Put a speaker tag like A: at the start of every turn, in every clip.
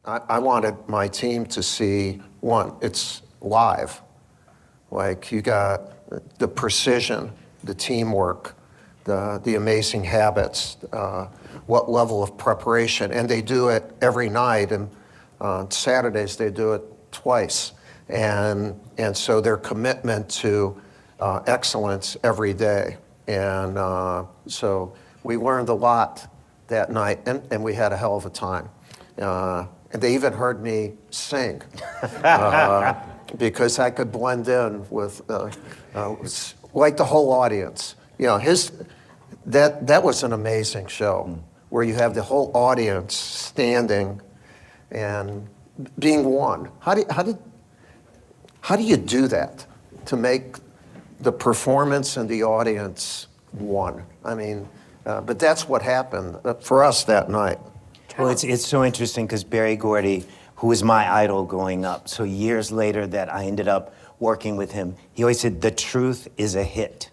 A: I wanted my team to see, one, it's live. Like, you got the precision, the teamwork, the amazing habits, what level of preparation, and they do it every night, and on Saturdays they do it twice. And so their commitment to excellence every day. And so we learned a lot that night, and we had a hell of a time. And they even heard me sing because I could blend in with like the whole audience. You know, that was an amazing show where you have the whole audience standing and being one. How do you do that to make the performance and the audience one? I mean, but that's what happened for us that night.
B: Well, it's so interesting because Berry Gordy, who was my idol growing up, so years later that I ended up working with him, he always said, the truth is a hit.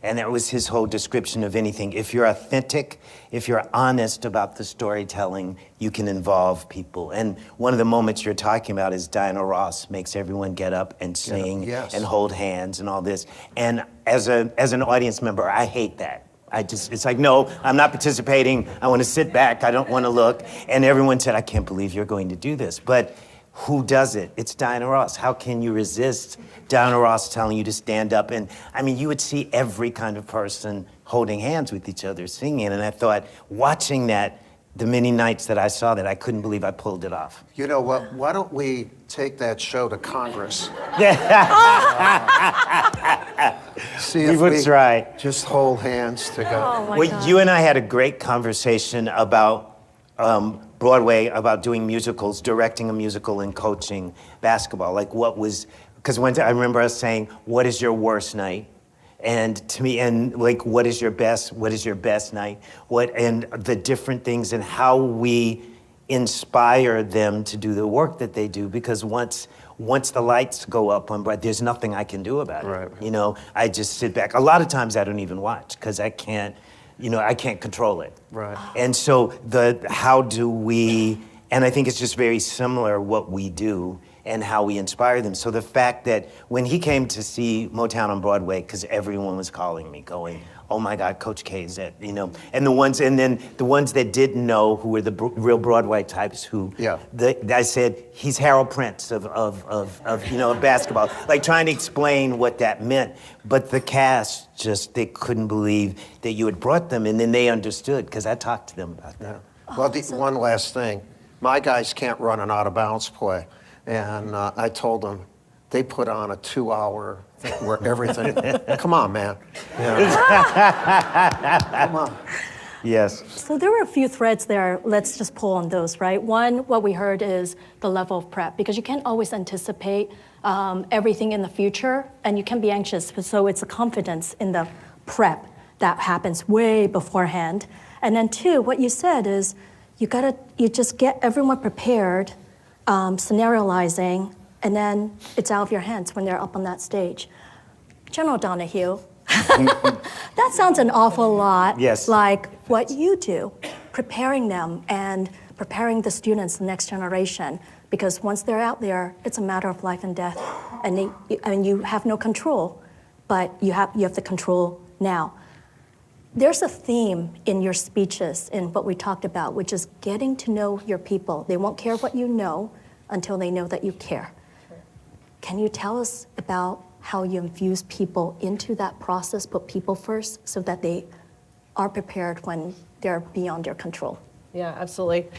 B: And that was his whole description of anything. If you're authentic, if you're honest about the storytelling, you can involve people. And one of the moments you're talking about is Diana Ross makes everyone get up and sing and hold hands and all this. And as an audience member, I hate that. It's like, no, I'm not participating. I want to sit back. I don't want to look. And everyone said, I can't believe you're going to do this. But who does it? It's Diana Ross. How can you resist Diana Ross telling you to stand up? And I mean, you would see every kind of person holding hands with each other, singing. And I thought, watching that, the many nights that I saw that, I couldn't believe I pulled it off.
A: You know what? Why don't we take that show to Congress? See if
B: we would try.
A: Just hold hands together.
C: Oh my
B: Well,
C: God.
B: you and I had a great conversation about Broadway, about doing musicals, directing a musical and coaching basketball. Like what was, because one time I remember us saying, what is your worst night? And to me, and like, what is your best night? And the different things and how we inspire them to do the work that they do, because once the lights go up on Broadway, there's nothing I can do about it.
A: Right.
B: You know, I just sit back. A lot of times I don't even watch because I can't control it.
A: Right.
B: And so how do we, and I think it's just very similar what we do and how we inspire them. So the fact that when he came to see Motown on Broadway, because everyone was calling me, going, oh my God, Coach K is that, you know, and the ones that didn't know, who were the real Broadway types, who, I said, he's Harold Prince of basketball, like trying to explain what that meant. But the cast they couldn't believe that you had brought them, and then they understood, because I talked to them about that.
A: Yeah. Well, one last thing. My guys can't run an out-of-bounds play. And I told them, they put on a 2-hour thing where everything, come on, man. Yeah. Come on.
B: Yes.
C: So there were a few threads there. Let's just pull on those, right? One, what we heard is the level of prep, because you can't always anticipate everything in the future, and you can be anxious. So it's a confidence in the prep that happens way beforehand. And then two, what you said is you just get everyone prepared, scenarializing, and then it's out of your hands when they're up on that stage. General Donahue, that sounds an awful lot like what you do, preparing them and preparing the students, the next generation, because once they're out there, it's a matter of life and death, and you have no control, but you have the control now. There's a theme in your speeches in what we talked about, which is getting to know your people. They won't care what you know until they know that you care. Can you tell us about how you infuse people into that process, put people first, so that they are prepared when they're beyond your control?
D: Yeah, absolutely.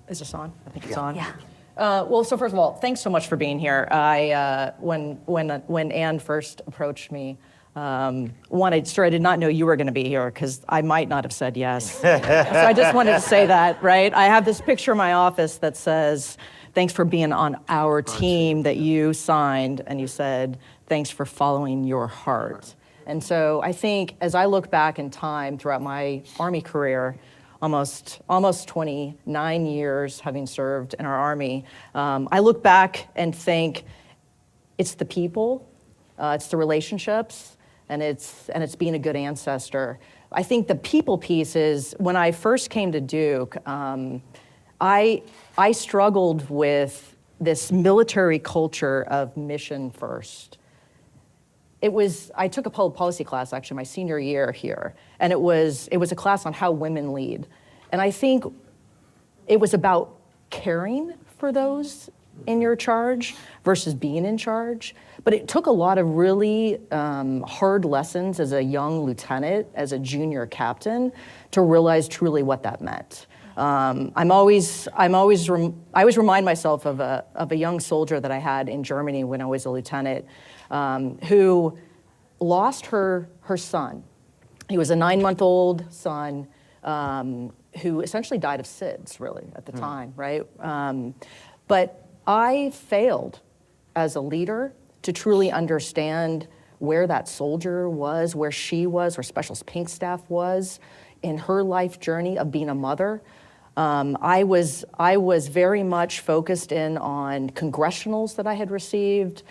D: Is this on? I think it's on.
C: Yeah.
D: Well, so first of all, thanks so much for being here. When Ann first approached me, I did not know you were going to be here because I might not have said yes. So I just wanted to say that, right? I have this picture in my office that says, thanks for being on our team that you signed, and you said, thanks for following your heart. And so I think as I look back in time throughout my Army career, almost 29 years having served in our Army, I look back and think it's the people, it's the relationships, and it's being a good ancestor. I think the people piece is, when I first came to Duke, I struggled with this military culture of mission first. I took a public policy class actually my senior year here, and it was a class on how women lead. And I think it was about caring for those in your charge versus being in charge. But it took a lot of really hard lessons as a young lieutenant, as a junior captain, to realize truly what that meant. I always remind myself of a young soldier that I had in Germany when I was a lieutenant, who lost her son. He was a 9-month-old son who essentially died of SIDS, really, at the time, right? But I failed as a leader to truly understand where that soldier was, where she was, where Special Pink Staff was in her life journey of being a mother. I was very much focused in on congressionals that I had received.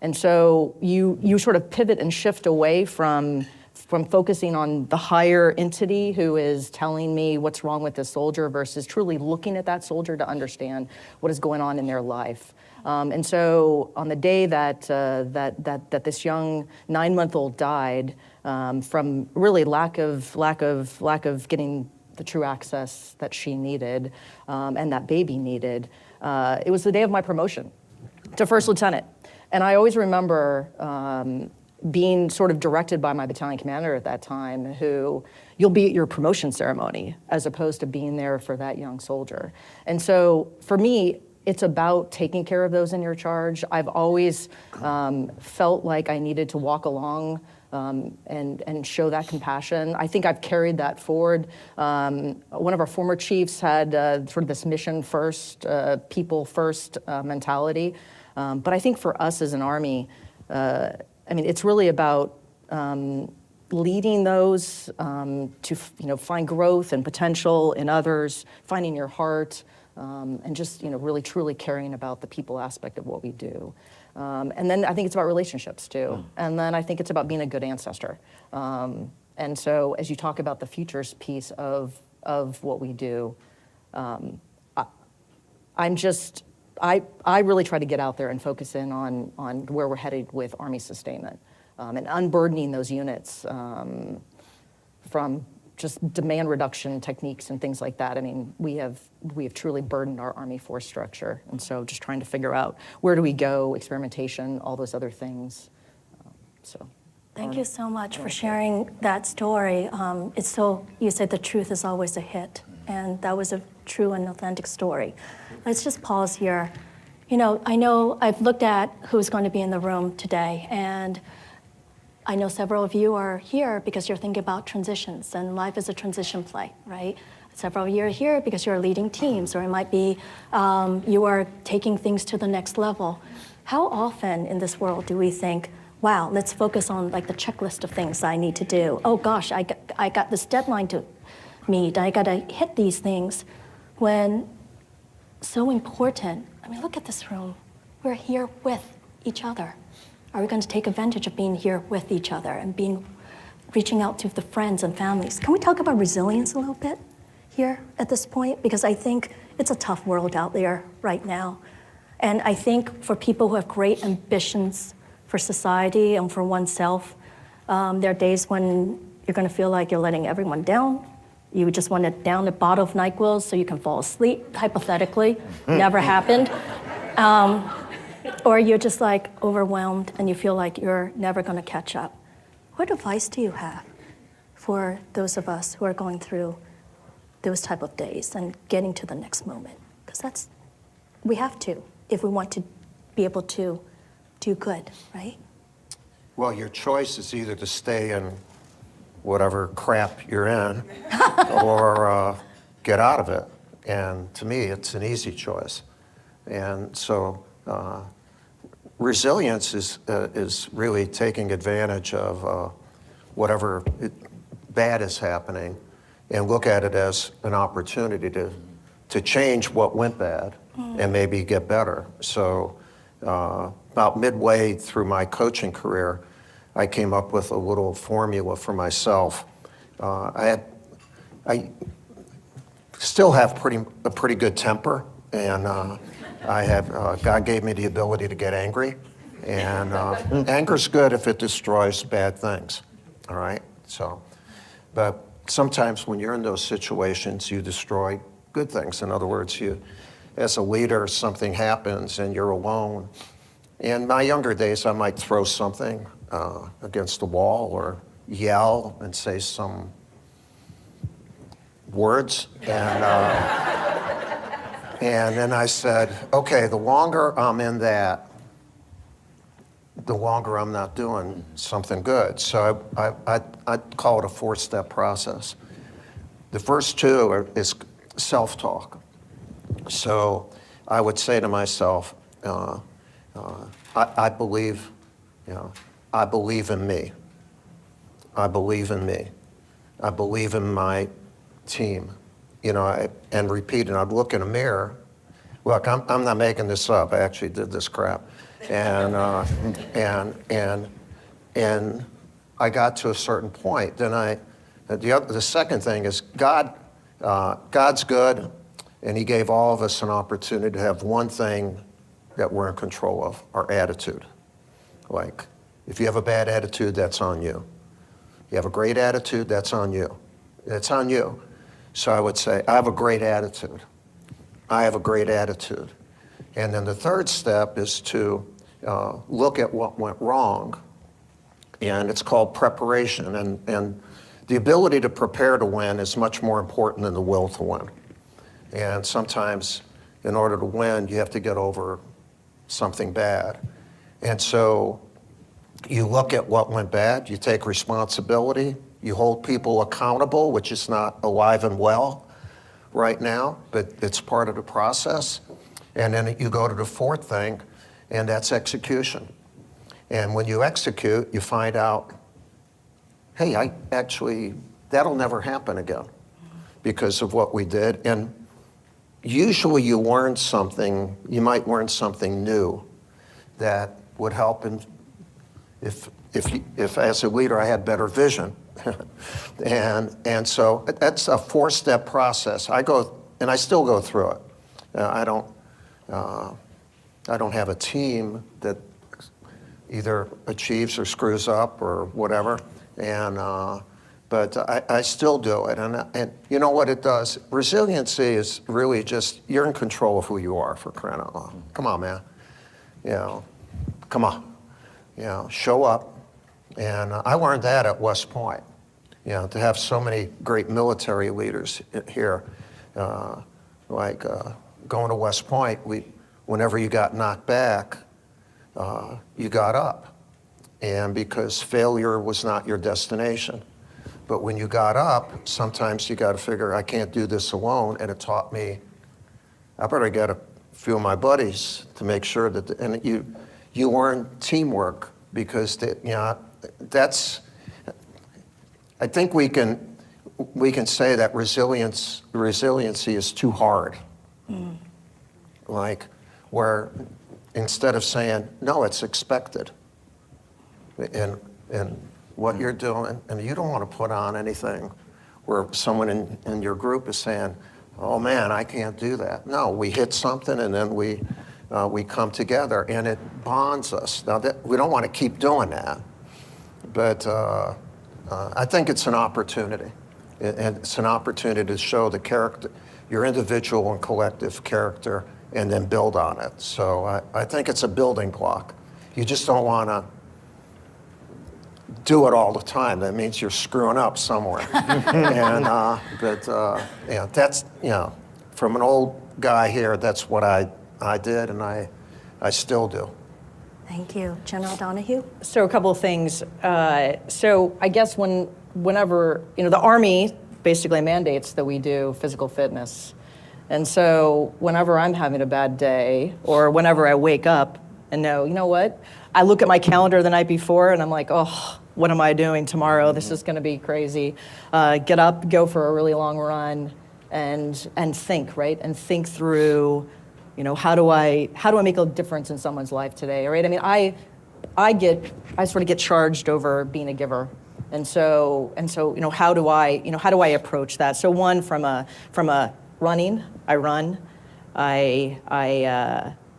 D: And so you sort of pivot and shift away from focusing on the higher entity who is telling me what's wrong with this soldier versus truly looking at that soldier to understand what is going on in their life. And so on the day that this young 9-month-old died from really lack of getting the true access that she needed and that baby needed, it was the day of my promotion to first lieutenant. And I always remember being sort of directed by my battalion commander at that time, who, you'll be at your promotion ceremony as opposed to being there for that young soldier. And so for me, it's about taking care of those in your charge. I've always felt like I needed to walk along and show that compassion. I think I've carried that forward. One of our former chiefs had sort of this mission first, people first mentality. But I think for us as an Army, it's really about leading those to find growth and potential in others, finding your heart, and just really truly caring about the people aspect of what we do. And then I think it's about relationships too. And then I think it's about being a good ancestor. And so as you talk about the futures piece of what we do, I really try to get out there and focus in on where we're headed with Army sustainment and unburdening those units from just demand reduction techniques and things like that. I mean, we have truly burdened our Army force structure. And so just trying to figure out where do we go, experimentation, all those other things.
C: Thank you so much for sharing that story. You said the truth is always a hit, and that was a true and authentic story. Let's just pause here. I know I've looked at who's going to be in the room today, and I know several of you are here because you're thinking about transitions, and life is a transition play, right? Several of you are here because you're leading teams, or it might be you are taking things to the next level. How often in this world do we think, wow, let's focus on like the checklist of things I need to do. Oh gosh, I got this deadline to meet. I gotta hit these things. When so important, look at this room. We're here with each other. Are we going to take advantage of being here with each other and reaching out to the friends and families? Can we talk about resilience a little bit here at this point? Because I think it's a tough world out there right now. And I think for people who have great ambitions for society and for oneself, there are days when you're going to feel like you're letting everyone down. You just want to down a bottle of NyQuil so you can fall asleep, hypothetically. Never happened. Or you're just like overwhelmed and you feel like you're never going to catch up. What advice do you have for those of us who are going through those type of days and getting to the next moment? Because we have to if we want to be able to do good, right?
A: Well, your choice is either to stay in whatever crap you're in or get out of it. And to me, it's an easy choice. And so resilience is really taking advantage of whatever bad is happening and look at it as an opportunity to change what went bad and maybe get better. So about midway through my coaching career, I came up with a little formula for myself. I still have a pretty good temper, and I have God gave me the ability to get angry, and anger's good if it destroys bad things. All right, so, but sometimes when you're in those situations, you destroy good things. In other words, you, as a leader, something happens and you're alone. In my younger days, I might throw something against the wall or yell and say some words. And then I said, okay, the longer I'm in that, the longer I'm not doing something good. So I call it a 4-step process. The first two is self-talk. So I would say to myself, I believe, I believe in me. I believe in me. I believe in my team. And repeat, and I'd look in a mirror. Look, I'm not making this up. I actually did this crap. And I got to a certain point. Then the second thing is God's good, and He gave all of us an opportunity to have one thing that we're in control of, our attitude. Like, if you have a bad attitude, that's on you. You have a great attitude, that's on you. It's on you. So I would say, I have a great attitude. I have a great attitude. And then the third step is to look at what went wrong, and it's called preparation. And the ability to prepare to win is much more important than the will to win. And sometimes, in order to win, you have to get over something bad. And so you look at what went bad, you take responsibility, you hold people accountable, which is not alive and well right now, but it's part of the process. And then you go to the fourth thing, and that's execution. And when you execute, you find out, hey, that'll never happen again because of what we did. And usually you might learn something new that would help if as a leader I had better vision. and so that's a 4-step process. I still go through it. I don't have a team that either achieves or screws up or whatever, but I still do it. And you know what it does? Resiliency is really just, you're in control of who you are, for crying out loud. Come on, man. Come on. Show up. And I learned that at West Point. To have so many great military leaders here, going to West Point, whenever you got knocked back, you got up. And because failure was not your destination. But when you got up, sometimes you got to figure, I can't do this alone. And it taught me, I better get a few of my buddies to make sure that, and you learn teamwork, because that's, I think we can say that resiliency is too hard. Like, where instead of saying, no, it's expected. And what you're doing, and you don't want to put on anything where someone in your group is saying, oh man, I can't do that. No, we hit something and then we come together and it bonds us. Now, we don't want to keep doing that, but I think it's an opportunity. And it's an opportunity to show the character, your individual and collective character, and then build on it. So I think it's a building block. You just don't want to do it all the time. That means you're screwing up somewhere. But that's, from an old guy here, that's what I did, and I still do.
C: Thank you. General Donahue?
D: So a couple of things. So I guess whenever, the Army basically mandates that we do physical fitness. And so whenever I'm having a bad day, or whenever I wake up and know, you know what? I look at my calendar the night before and I'm like, oh, what am I doing tomorrow? This is going to be crazy. Get up, go for a really long run, and think, right? And think through, how do I make a difference in someone's life today, right? I mean, I sort of get charged over being a giver. And so, how do I approach that? So one, from a running. I run. I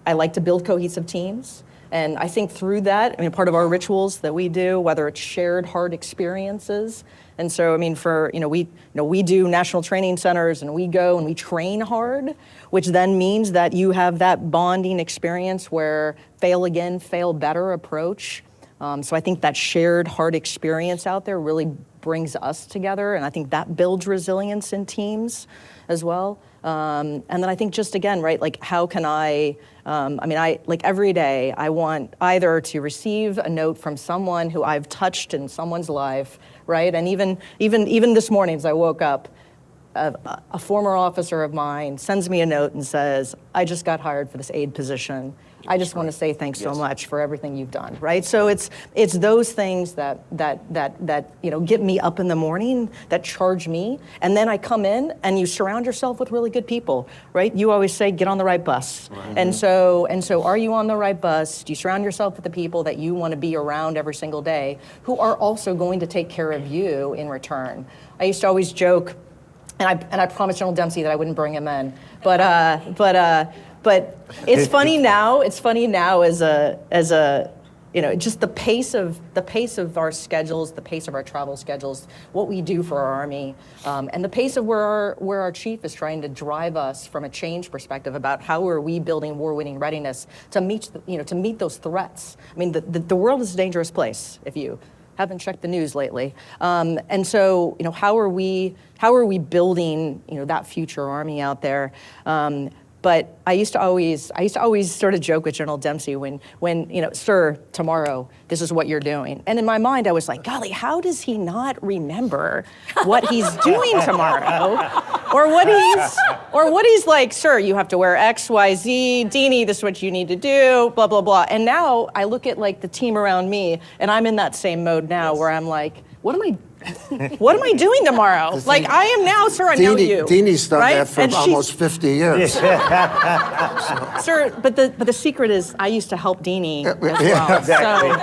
D: like to build cohesive teams. And I think through that, I mean, part of our rituals that we do, whether it's shared hard experiences, and so I mean, we do national training centers, and we go and we train hard, which then means that you have that bonding experience where fail again, fail better approach. So I think that shared hard experience out there really brings us together, and I think that builds resilience in teams as well. And then I think just again, right, like how can I like every day I want either to receive a note from someone who I've touched in someone's life, right? And even this morning as I woke up, a former officer of mine sends me a note and says, I just got hired for this aide position. I just want to say thanks so much for everything you've done, right? So it's those things that get me up in the morning, that charge me, and then I come in and you surround yourself with really good people, right? You always say get on the right bus, and so are you on the right bus? Do you surround yourself with the people that you want to be around every single day, who are also going to take care of you in return? I used to always joke, and I promised General Dempsey that I wouldn't bring him in, but it's funny now. It's funny now as a just the pace of our schedules, the pace of our travel schedules, what we do for our Army, and the pace of where our chief is trying to drive us from a change perspective about how are we building war-winning readiness to meet those threats. I mean, the world is a dangerous place if you haven't checked the news lately, and so how are we building that future Army out there? But I used to always sort of joke with General Dempsey when sir, tomorrow this is what you're doing, and in my mind I was like, golly, how does he not remember what he's doing tomorrow, or what he's like, sir, you have to wear X, Y, Z, Deanie, this is what you need to do, blah blah blah. And now I look at like the team around me, and I'm in that same mode now where I'm like, what am I doing tomorrow? Like I am now, sir, I know you.
A: Deanie's done
D: right?
A: that for
D: And
A: almost 50 years.
D: Sir, but the secret is I used to help Deanie as well.
A: Yeah,
B: exactly.
D: So,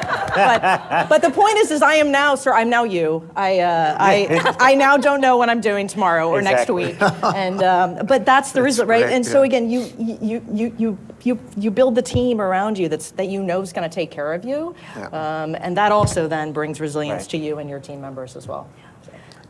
D: but the point is I'm now, sir, I'm now you. I now don't know what I'm doing tomorrow or next
B: Exactly.
D: week. And but that's the result, right?
A: great,
D: And so
A: yeah.
D: again, you build the team around you that you know is going to take care of you, and that also then brings resilience
B: Right.
D: to you and your team members as well.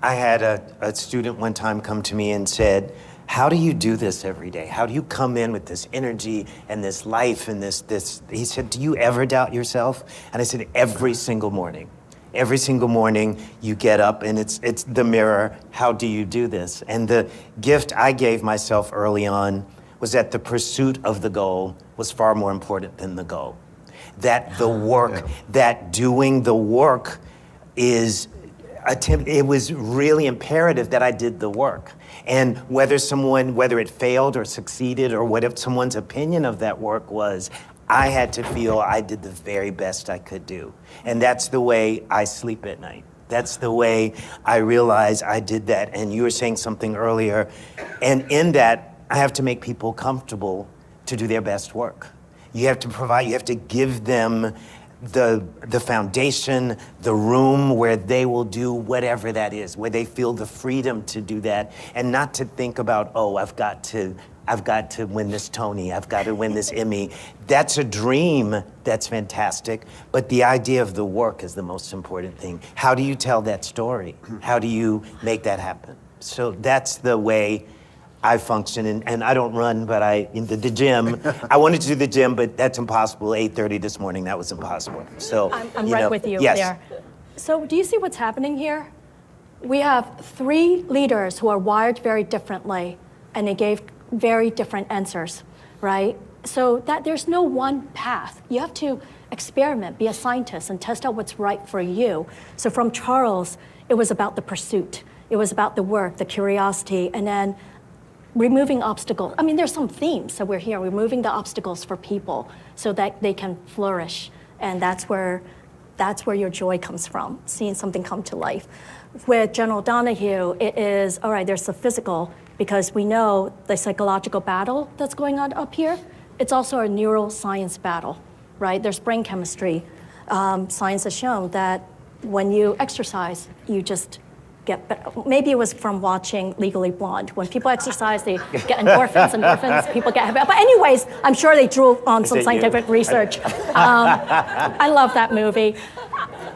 B: I had a student one time come to me and said, how do you do this every day? How do you come in with this energy and this life and this? He said, do you ever doubt yourself? And I said, every single morning. Every single morning you get up and it's the mirror. How do you do this? And the gift I gave myself early on was that the pursuit of the goal was far more important than the goal. That the work, that doing the work it was really imperative that I did the work. And whether it failed or succeeded or what if someone's opinion of that work was, I had to feel I did the very best I could do. And that's the way I sleep at night. That's the way I realize I did that. And you were saying something earlier. And in that, I have to make people comfortable to do their best work. You have to give them the foundation, the room where they will do whatever that is, where they feel the freedom to do that, and not to think about, oh, I've got to win this Tony, I've got to win this Emmy. That's a dream, that's fantastic, but the idea of the work is the most important thing. How do you tell that story? How do you make that happen? So that's the way I function, and I don't run, but in the gym. I wanted to do the gym, but that's impossible. 8:30 this morning, that was impossible. So
C: I'm right with you
B: yes.
C: there. So do you see what's happening here? We have 3 leaders who are wired very differently, and they gave very different answers, right? So that there's no one path. You have to experiment, be a scientist, and test out what's right for you. So from Charles, it was about the pursuit. It was about the work, the curiosity, and then removing obstacles. I mean, there's some themes that we're here, removing the obstacles for people so that they can flourish. And that's where your joy comes from, seeing something come to life. With General Donahue, it is, all right, there's the physical, because we know the psychological battle that's going on up here. It's also a neuroscience battle, right? There's brain chemistry. Science has shown that when you exercise, you just get better. Maybe it was from watching Legally Blonde. When people exercise, they get endorphins, people get happy. But anyways, I'm sure they drew on some
B: it you?
C: scientific research. I love that movie.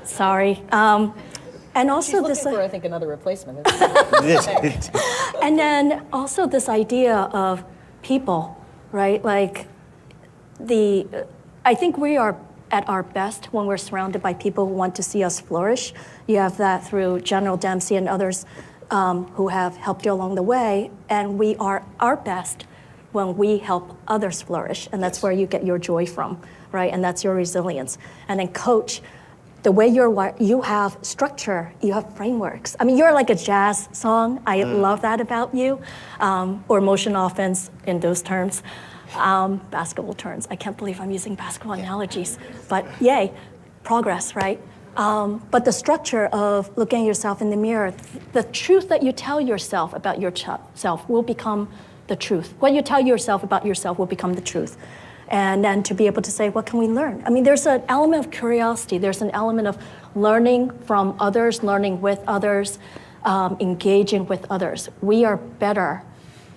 C: Sorry. And also
D: She's
C: this.
D: looking for, I think, another replacement.
C: And then also this idea of people, right? Like I think we are at our best when we're surrounded by people who want to see us flourish. You have that through General Dempsey and others who have helped you along the way. And we are our best when we help others flourish. And that's where you get your joy from, right? And that's your resilience. And then coach, the way you have structure, you have frameworks. I mean, you're like a jazz song. I love that about you, or motion offense in those terms, basketball terms. I can't believe I'm using basketball analogies, but yay, progress, right? But the structure of looking at yourself in the mirror, the truth that you tell yourself about yourself will become the truth. What you tell yourself about yourself will become the truth. And then to be able to say, what can we learn? I mean, there's an element of curiosity. There's an element of learning from others, learning with others, engaging with others. We are better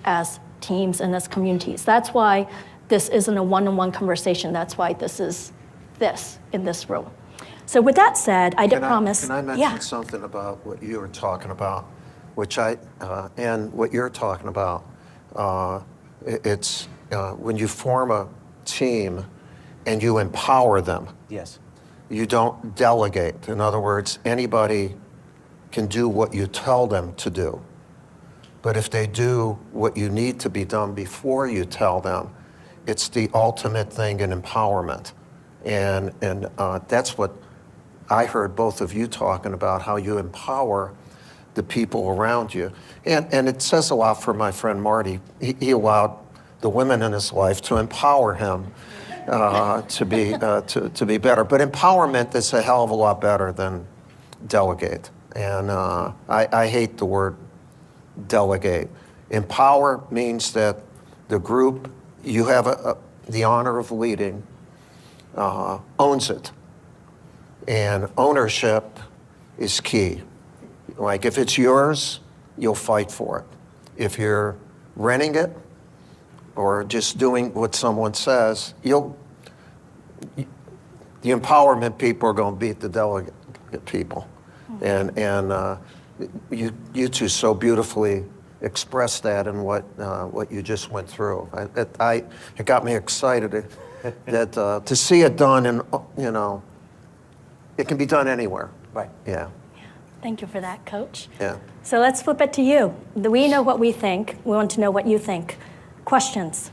C: as teams and as communities. That's why this isn't a one-on-one conversation. That's why this is this in this room. So with that said, I did promise.
A: Can I mention something about what you were talking about, and what you're talking about? It's when you form a team and you empower them.
B: Yes.
A: You don't delegate. In other words, anybody can do what you tell them to do. But if they do what you need to be done before you tell them, it's the ultimate thing in empowerment. And that's what I heard both of you talking about, how you empower the people around you. And it says a lot for my friend Marty. He allowed the women in his life to empower him to be better. But empowerment is a hell of a lot better than delegate. And I hate the word delegate. Empower means that the group you have the honor of leading owns it. And ownership is key. Like if it's yours, you'll fight for it. If you're renting it or just doing what someone says, the empowerment people are going to beat the delegate people. And you two so beautifully expressed that in what you just went through. It got me excited that to see it done, and it can be done anywhere.
B: Right.
A: Yeah.
C: Thank you for that, Coach.
A: Yeah.
C: So let's flip it to you. We know what we think. We want to know what you think. Questions?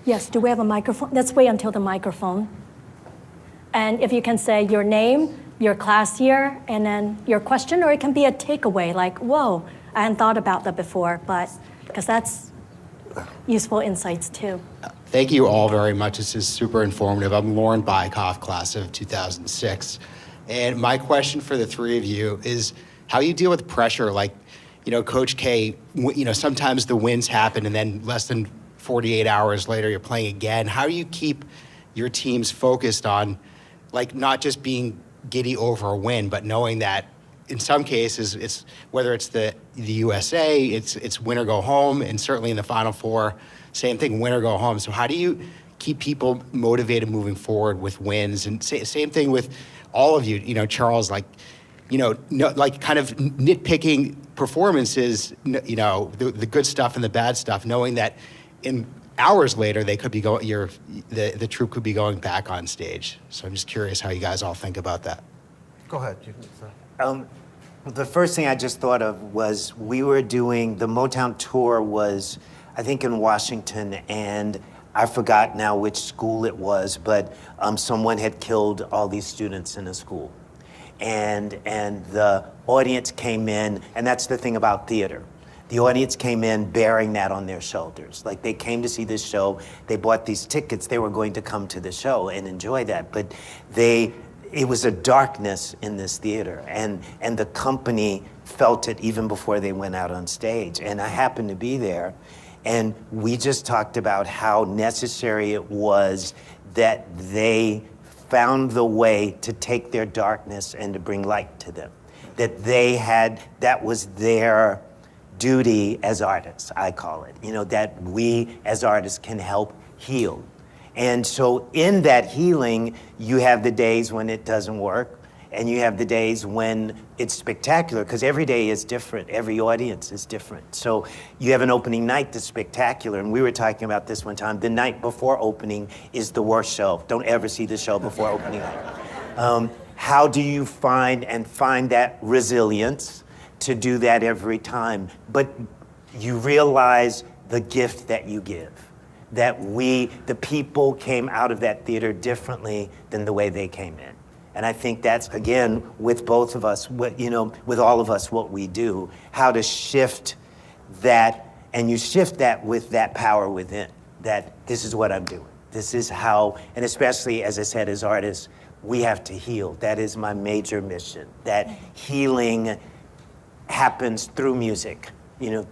C: Yes, do we have a microphone? Let's wait until the microphone. And if you can say your name, your class year, and then your question, or it can be a takeaway, like, whoa, I hadn't thought about that before, but because that's useful insights too.
E: Thank you all very much. This is super informative. I'm Lauren Bykoff, class of 2006. And my question for the three of you is how you deal with pressure. Like, Coach K, sometimes the wins happen and then less than 48 hours later you're playing again. How do you keep your teams focused on, like, not just being giddy over a win, but knowing that in some cases, it's whether it's the USA, it's win or go home, and certainly in the Final Four, same thing, win or go home. So how do you keep people motivated moving forward with wins? And same thing with all of you, Charles, like kind of nitpicking performances, the good stuff and the bad stuff, knowing that in hours later they could be going, the troop could be going back on stage. So I'm just curious how you guys all think about that.
A: Go ahead.
B: The first thing I just thought of was we were doing, the Motown tour was, I think, in Washington, and I forgot now which school it was, but someone had killed all these students in a school. And the audience came in, and that's the thing about theater. The audience came in bearing that on their shoulders. Like, they came to see this show, they bought these tickets, they were going to come to the show and enjoy that, but it was a darkness in this theater, and the company felt it even before they went out on stage. And I happened to be there, and we just talked about how necessary it was that they found the way to take their darkness and to bring light to them. that that was their duty as artists, I call it, that we as artists can help heal. And so in that healing, you have the days when it doesn't work, and you have the days when it's spectacular, because every day is different, every audience is different. So you have an opening night that's spectacular, and we were talking about this one time. The night before opening is the worst show. Don't ever see the show before opening night. How do you find that resilience to do that every time? But you realize the gift that you give, that the people came out of that theater differently than the way they came in. And I think that's, again, with both of us, with all of us, what we do, how to shift that, and you shift that with that power within, that this is what I'm doing. This is how, and especially, as I said, as artists, we have to heal. That is my major mission, that healing happens through music,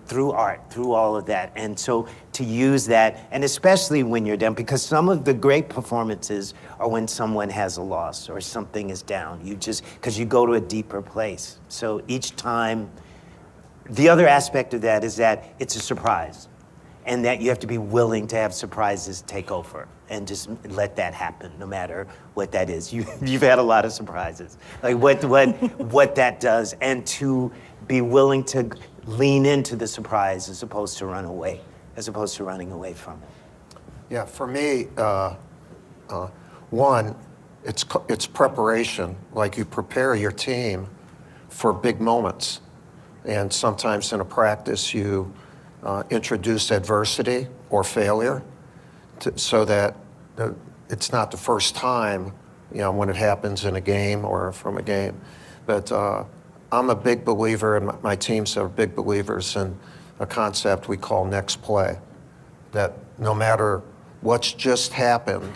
B: through art, through all of that. And so to use that, and especially when you're down, because some of the great performances are when someone has a loss or something is down. Because you go to a deeper place. So each time, the other aspect of that is that it's a surprise, and that you have to be willing to have surprises take over and just let that happen, no matter what that is. You've had a lot of surprises, like what that does, and to be willing to lean into the surprise as opposed to running away from it.
A: Yeah, for me, one, it's preparation. Like, you prepare your team for big moments. And sometimes in a practice, you introduce adversity or failure so that it's not the first time, when it happens in a game or from a game. But I'm a big believer, and my teams are big believers in a concept we call next play. That no matter what's just happened,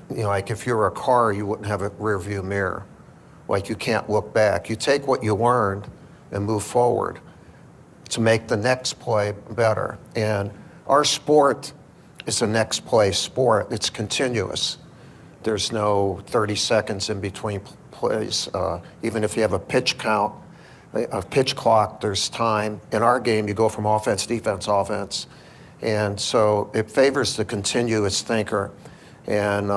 A: like if you're a car, you wouldn't have a rear view mirror. Like, you can't look back. You take what you learned and move forward to make the next play better. And our sport is a next play sport. It's continuous. There's no 30 seconds in between plays. Even if you have a pitch count, a pitch clock, there's time. In our game, you go from offense, defense, offense. And so it favors the continuous thinker. And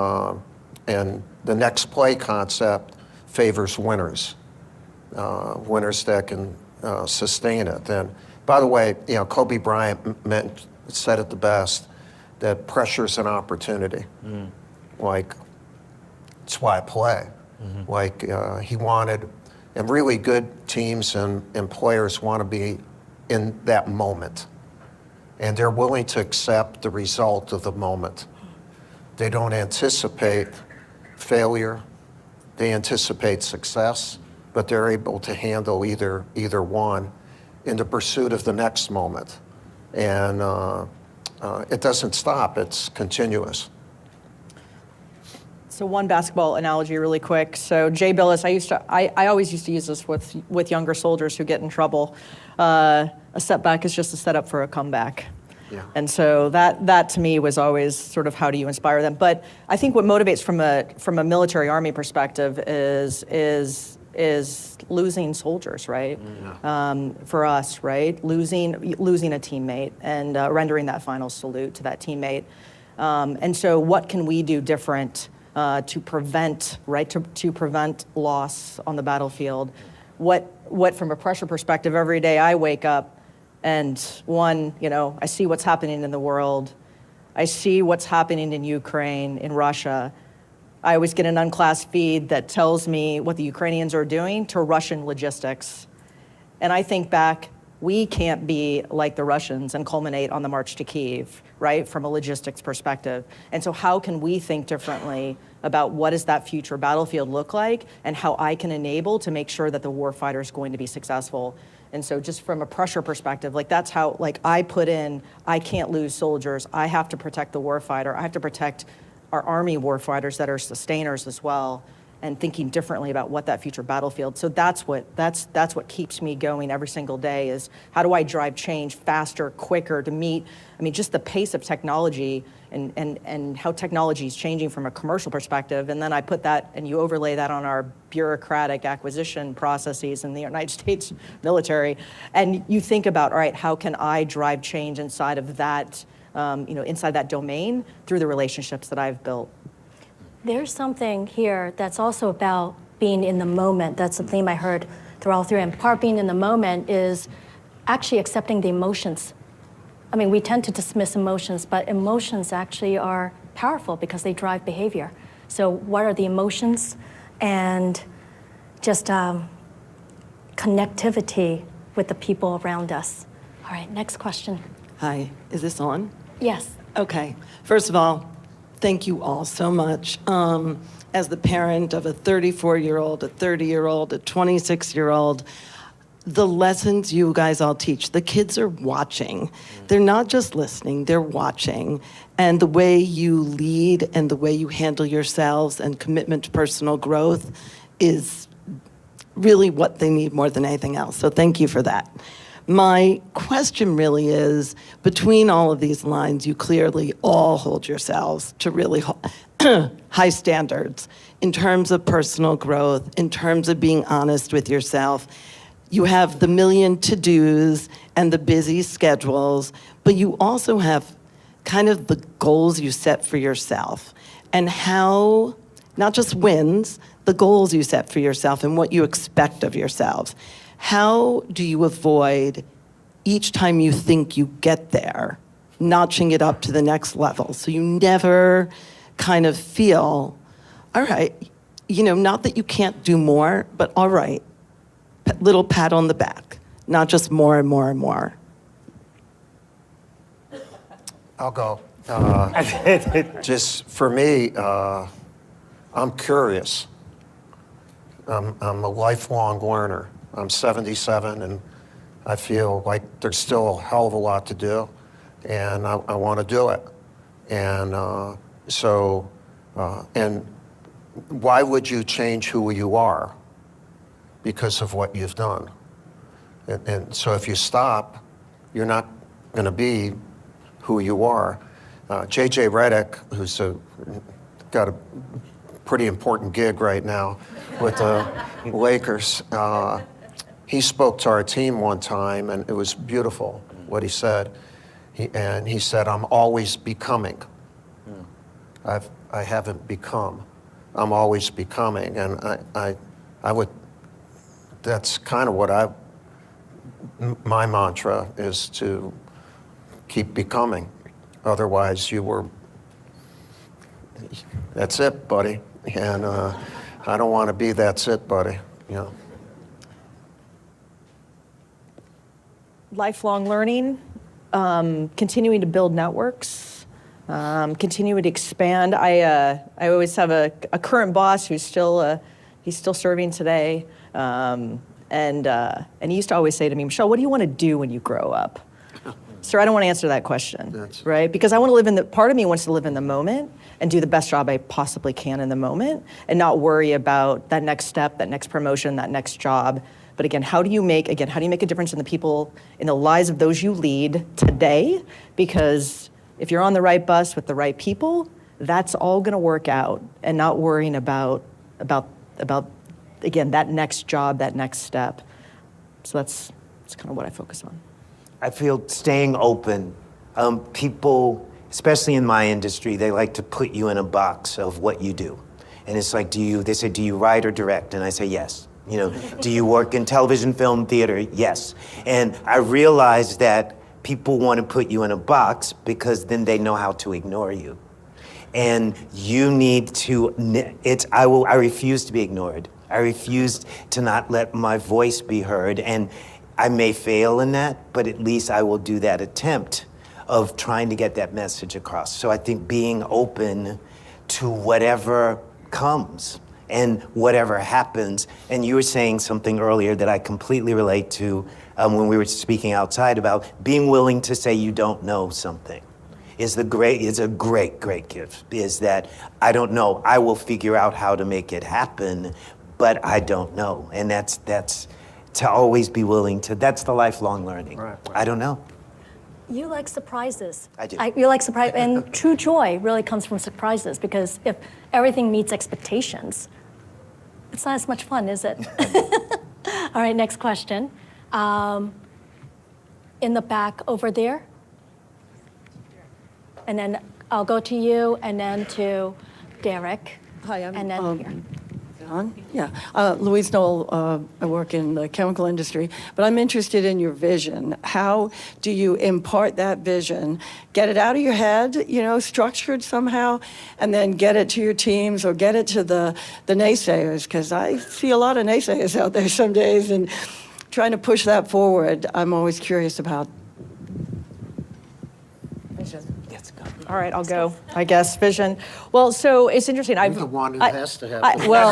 A: the next play concept favors winners, winners that can sustain it. And by the way, Kobe Bryant said it the best, that pressure's an opportunity. Like, it's why I play. Like, he wanted, and really good teams and players want to be in that moment. And they're willing to accept the result of the moment. They don't anticipate failure. They anticipate success, but they're able to handle either one in the pursuit of the next moment. And it doesn't stop, it's continuous.
D: So one basketball analogy really quick. So Jay Billis, I always used to use this with younger soldiers who get in trouble. A setback is just a setup for a comeback.
A: Yeah.
D: And so that to me was always sort of, how do you inspire them? But I think what motivates from a military army perspective is losing soldiers, right? Yeah. For us, right? Losing a teammate and rendering that final salute to that teammate. And so what can we do different to prevent loss on the battlefield? What from a pressure perspective, every day I wake up and I see what's happening in the world. I see what's happening in Ukraine, in Russia. I always get an unclassed feed that tells me what the Ukrainians are doing to Russian logistics. And I think back, we can't be like the Russians and culminate on the march to Kyiv, right, from a logistics perspective. And so how can we think differently about what does that future battlefield look like, and how I can enable to make sure that the warfighter is going to be successful? And so just from a pressure perspective, that's how, I put in, I can't lose soldiers. I have to protect the warfighter. I have to protect our Army warfighters that are sustainers as well. and thinking differently about what that future battlefield. So that's what keeps me going every single day, is how do I drive change faster, quicker to meet, I mean, just the pace of technology and how technology is changing from a commercial perspective. And then I put that, and you overlay that on our bureaucratic acquisition processes in the United States military. And you think about, all right, how can I drive change inside of that, inside that domain through the relationships that I've built?
C: There's something here that's also about being in the moment. That's the theme I heard through all three. And part being in the moment is actually accepting the emotions. I mean, we tend to dismiss emotions, but emotions actually are powerful because they drive behavior. So what are the emotions? And just connectivity with the people around us. All right, next question.
F: Hi, is this on?
C: Yes.
F: Okay. First of all, thank you all so much. As the parent of a 34-year-old, a 30-year-old, a 26-year-old, the lessons you guys all teach, the kids are watching. They're not just listening, they're watching. And the way you lead and the way you handle yourselves and commitment to personal growth is really what they need more than anything else. So thank you for that. My question really is, between all of these lines, you clearly all hold yourselves to really high standards in terms of personal growth, in terms of being honest with yourself. You have the million to-dos and the busy schedules, but you also have kind of the goals you set for yourself and how, not just wins, the goals you set for yourself and what you expect of yourselves. How do you avoid, each time you think you get there, notching it up to the next level? So you never kind of feel, all right, not that you can't do more, but all right, little pat on the back, not just more and more and more.
A: I'll go. Just for me, I'm curious. I'm a lifelong learner. I'm 77, and I feel like there's still a hell of a lot to do, and I want to do it. And and why would you change who you are? Because of what you've done. And so if you stop, you're not going to be who you are. J.J. Redick, who's got a pretty important gig right now with the Lakers, he spoke to our team one time, and it was beautiful what he said. He said, "I'm always becoming. I haven't become. I'm always becoming." And I would. That's kind of what my mantra is, to keep becoming. Otherwise, that's it, buddy. And I don't want to be that's it, buddy.
D: Lifelong learning, continuing to build networks, continuing to expand. I always have a current boss who's he's still serving today. And he used to always say to me, "Michelle, what do you want to do when you grow up?" Sir, I don't want to answer that question, right? Because I want to part of me wants to live in the moment and do the best job I possibly can in the moment and not worry about that next step, that next promotion, that next job. But again, how do you make a difference in the people, in the lives of those you lead today? Because if you're on the right bus with the right people, that's all going to work out, and not worrying about again, that next job, that next step. So that's kind of what I focus on.
B: I feel staying open. People, especially in my industry, they like to put you in a box of what you do. And it's like, they say, do you write or direct? And I say, yes. Do you work in television, film, theater? Yes. And I realize that people want to put you in a box because then they know how to ignore you. And you need to, I refuse to be ignored. I refuse to not let my voice be heard. And I may fail in that, but at least I will do that attempt of trying to get that message across. So I think being open to whatever comes and whatever happens. And you were saying something earlier that I completely relate to when we were speaking outside about being willing to say you don't know something. is a great gift. Is that I don't know. I will figure out how to make it happen, but I don't know. And that's to always be willing to. That's the lifelong learning.
A: Right.
B: I don't know.
C: You like surprises.
B: I do.
C: You like surprise, and true joy really comes from surprises, because if everything meets expectations, it's not as much fun, is it? All right, next question. In the back over there. And then I'll go to you, and then to Derek.
G: Hi, I'm
C: and then here.
G: on? Yeah. Louise Knoll, I work in the chemical industry, but I'm interested in your vision. How do you impart that vision, get it out of your head, structured somehow, and then get it to your teams or get it to the naysayers? Because I see a lot of naysayers out there some days, and trying to push that forward, I'm always curious about.
D: All right, I'll go. I guess vision. Well, so it's interesting.
A: You're the one who has to have the
D: well,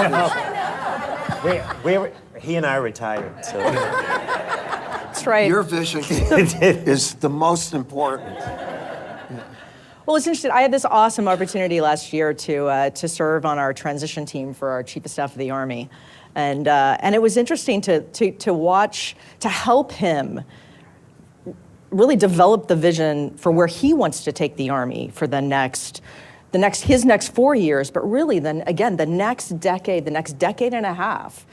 B: He and I are retired, so.
D: that's right.
A: Your vision is the most important.
D: Well, it's interesting. I had this awesome opportunity last year to serve on our transition team for our Chief of Staff of the Army, and it was interesting to watch, to help him really develop the vision for where he wants to take the Army for his next 4 years, but really then again the next decade and a half,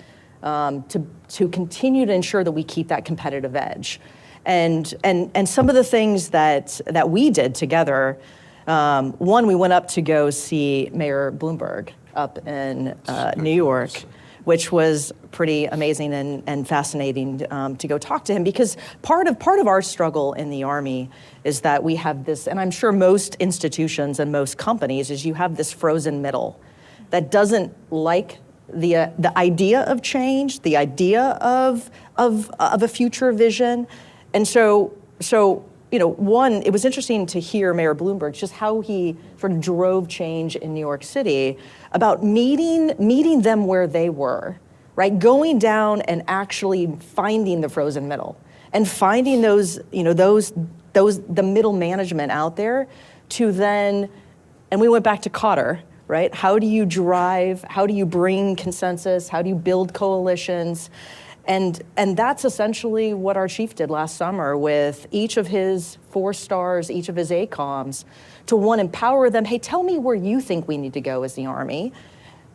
D: to continue to ensure that we keep that competitive edge, and some of the things that we did together. One, we went up to go see Mayor Bloomberg up in New York, which was pretty amazing and fascinating to go talk to him, because part of our struggle in the Army is that we have this, and I'm sure most institutions and most companies, is you have this frozen middle that doesn't like the idea of change, the idea of a future vision, and so one, it was interesting to hear Mayor Bloomberg, just how he sort of drove change in New York City about meeting them where they were, right? Going down and actually finding the frozen middle and finding the middle management out there to then, and we went back to Cotter, right? How do you bring consensus? How do you build coalitions? And that's essentially what our chief did last summer with each of his 4 stars, each of his ACOMs, to empower them. Hey, tell me where you think we need to go as the Army.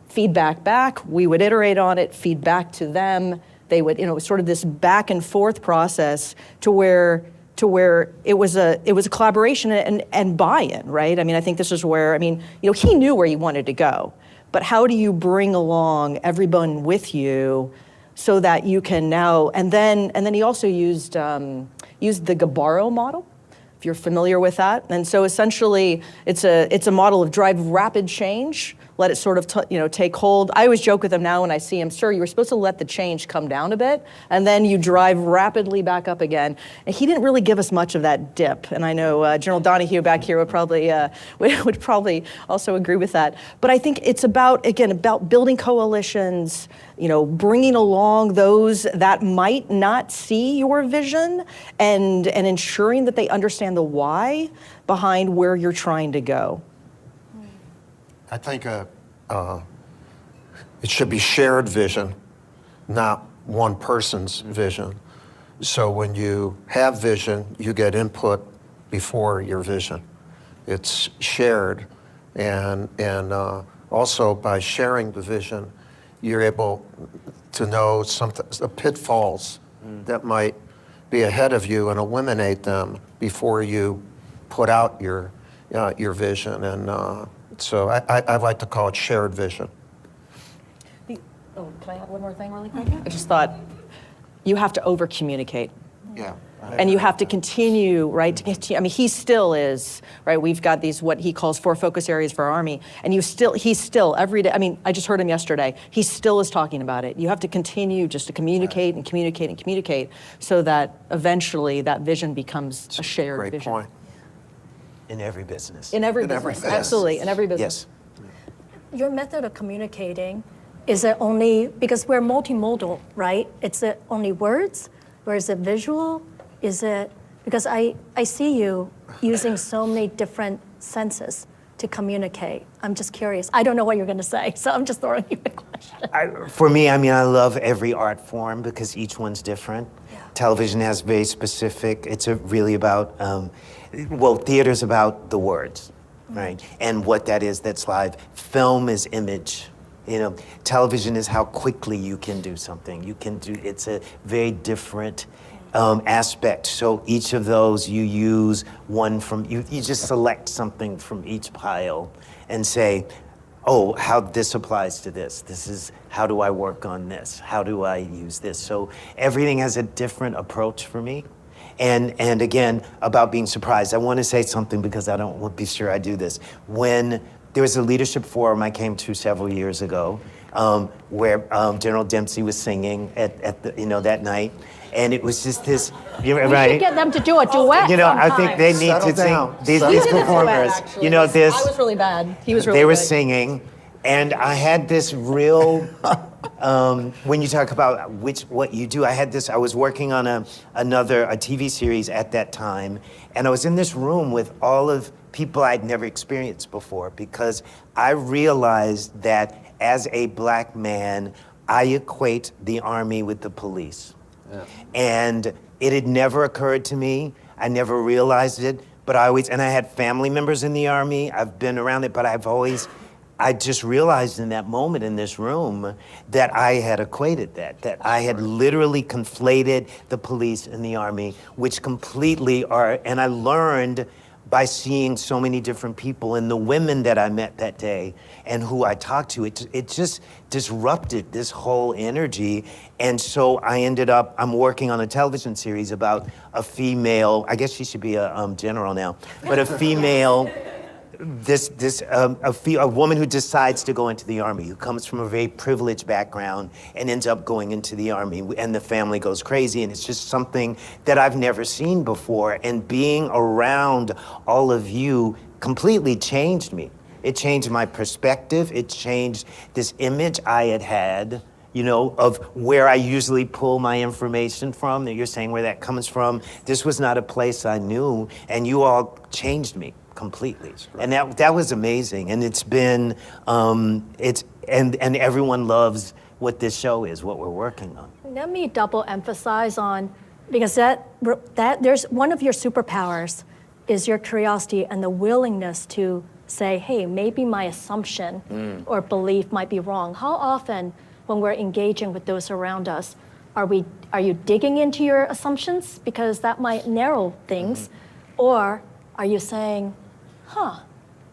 D: Feedback back, we would iterate on it, feedback to them. They would, sort of this back and forth process to where it was a collaboration and buy-in, right? I mean, I think this is where, he knew where he wanted to go, but how do you bring along everyone with you so that you can now, and then he also used the Gabaro model, if you're familiar with that. And so essentially, it's a model of drive rapid change, let it sort of take hold. I always joke with him now when I see him, sir, you were supposed to let the change come down a bit, and then you drive rapidly back up again. And he didn't really give us much of that dip. And I know General Donahue back here would probably also agree with that. But I think it's about building coalitions, bringing along those that might not see your vision, and ensuring that they understand the why behind where you're trying to go.
A: I think it should be shared vision, not one person's vision. So when you have vision, you get input before your vision. It's shared, and also by sharing the vision, you're able to know the pitfalls that might be ahead of you and eliminate them before you put out your vision. And so I like to call it shared vision.
D: Can I add one more thing really quick? I just thought you have to over-communicate.
A: Yeah.
D: And you have to continue, right? He still is, right? We've got these, what he calls 4 focus areas for our Army, and he's still every day, I just heard him yesterday, he still is talking about it. You have to continue just to communicate and communicate and communicate so that eventually that vision becomes a shared
A: Great
D: vision.
A: point.
B: In every business.
D: In every
A: In every
D: business,
A: business.
D: absolutely, in every business.
B: Yes.
C: Your method of communicating, is it only, because we're multimodal, right? Is it only words, or is it visual? Is it Because I see you using so many different senses to communicate. I'm just curious. I don't know what you're going to say, so I'm just throwing you a question.
B: For me, I mean, I love every art form because each one's different.
C: Yeah.
B: Television has very specific, really about, well, theater's about the words, right? And what that is that's live. Film is image. You know, television is how quickly you can do something. It's a very different aspect. So each of those you use one from, you just select something from each pile and say, oh, how this applies to this. This is, how do I work on this? How do I use this? So everything has a different approach for me. And again, about being surprised, I want to say something because I don't want to be sure I do this. When there was a leadership forum I came to several years ago, where General Dempsey was singing at the, that night, and it was just this,
C: We should get them to do a duet
B: I think
C: sometime.
B: they need
A: Settle
B: to sing.
A: down.
B: These
A: Settle
B: these
A: down.
B: performers, this.
D: I was really bad. He was really
B: They were
D: good.
B: singing, and I had this real. When you talk about what you do, I was working on a TV series at that time, and I was in this room with all of people I'd never experienced before because I realized that as a black man, I equate the Army with the police. Yeah. And it had never occurred to me. I never realized it, but I had family members in the Army. I've been around it, but I just realized in that moment in this room that I had equated that I had literally conflated the police and the Army, which completely are, and I learned by seeing so many different people and the women that I met that day and who I talked to, it just disrupted this whole energy. And so I'm working on a television series about a female, I guess she should be a general now, but a female, a woman who decides to go into the Army, who comes from a very privileged background and ends up going into the Army, and the family goes crazy, and it's just something that I've never seen before. And being around all of you completely changed me. It changed my perspective. It changed this image I had, of where I usually pull my information from, that you're saying where that comes from. This was not a place I knew, and you all changed me completely. And that was amazing. And it's been, and everyone loves what this show is, what we're working on.
C: Let me double emphasize on, because that there's one of your superpowers is your curiosity and the willingness to say, hey, maybe my assumption or belief might be wrong. How often when we're engaging with those around us, are you digging into your assumptions because that might narrow things? Or are you saying,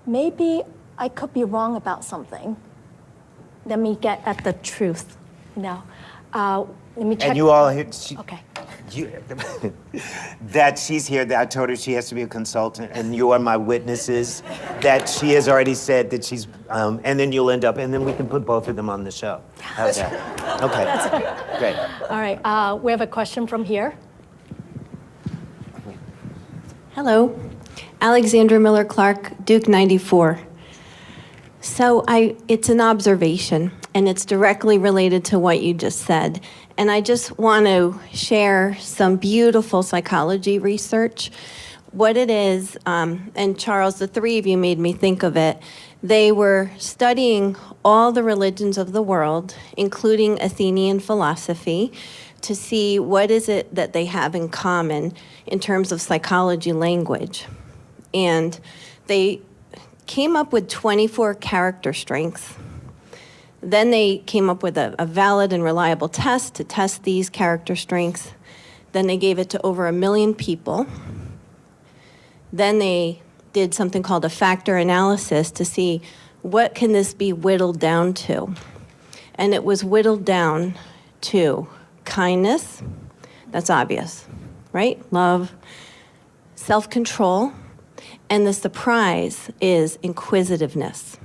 C: maybe I could be wrong about something. Let me get at the truth. Let me check.
B: And you all,
C: Okay.
B: that she's here, that I told her she has to be a consultant, and you are my witnesses that she has already said that she's, and then you'll end up, and then we can put both of them on the show. How's that? Okay.
C: That's
B: great.
C: All right, we have a question from here.
H: Hello, Alexandra Miller Clark, Duke 94. So it's an observation, and it's directly related to what you just said. And I just want to share some beautiful psychology research. What it is, and Charles, the three of you made me think of it. They were studying all the religions of the world, including Athenian philosophy, to see what is it that they have in common in terms of psychology language. And they came up with 24 character strengths. Then they came up with a valid and reliable test to test these character strengths. Then they gave it to over 1 million people. Then they did something called a factor analysis to see what can this be whittled down to. And it was whittled down to kindness, that's obvious, right? Love, self-control, and the surprise is inquisitiveness.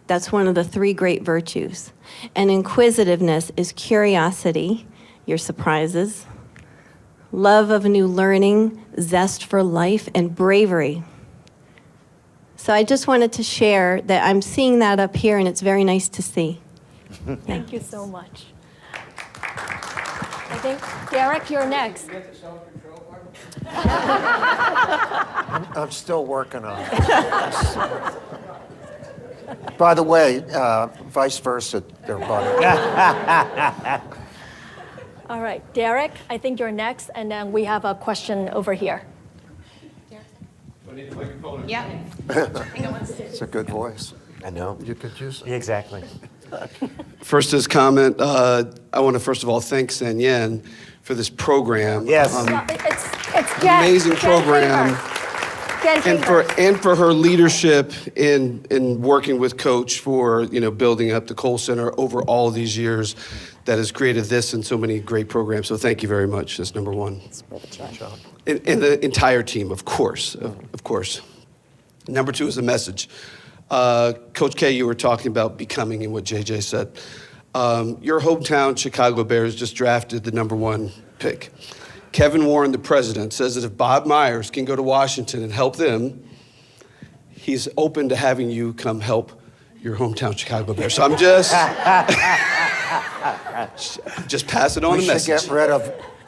H: That's one of the 3 great virtues. And inquisitiveness is curiosity, your surprises, love of new learning, zest for life, and bravery. So I just wanted to share that I'm seeing that up here, and it's very nice to see.
C: Thank you so much. I think, Derek, you're next.
A: I'm still working on it. By the way, vice versa, they're buddies.
C: All right, Derek, I think you're next, and then we have a question over here.
I: Yeah.
A: It's a good voice.
B: I know.
A: You could use it.
B: Exactly.
J: First, as comment, I want to first of all thank San Yan for this program.
B: Yes.
C: Well, it's Jen.
J: Amazing
C: Jen
J: program.
C: Jen Haber.
J: And for her leadership in working with Coach for building up the Kohl Center over all these years, that has created this and so many great programs. So thank you very much. That's number one. And the entire team, of course, of course. Number two is the message. Coach K, you were talking about becoming and what JJ said. Your hometown Chicago Bears just drafted the number 1 pick. Kevin Warren, the president, says that if Bob Myers can go to Washington and help them, he's open to having you come help your hometown Chicago Bears. So I'm just pass it on the message.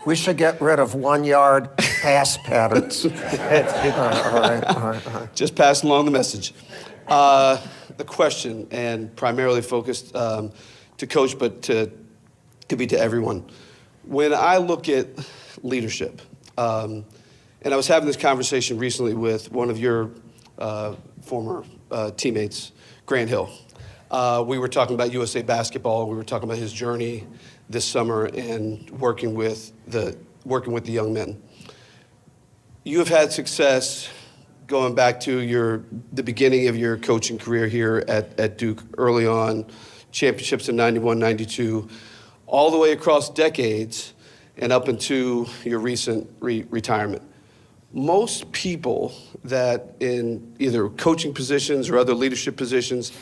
A: We should get rid of 1-yard pass patterns. All right.
J: Just pass along the message. The question, and primarily focused to Coach, but could be to everyone. When I look at leadership, and I was having this conversation recently with one of your former teammates, Grant Hill. We were talking about USA Basketball. We were talking about his journey this summer and working with the young men. You have had success going back to the beginning of your coaching career here at Duke early on, championships in 91, 92, all the way across decades and up into your recent retirement. Most people that in either coaching positions or other leadership positions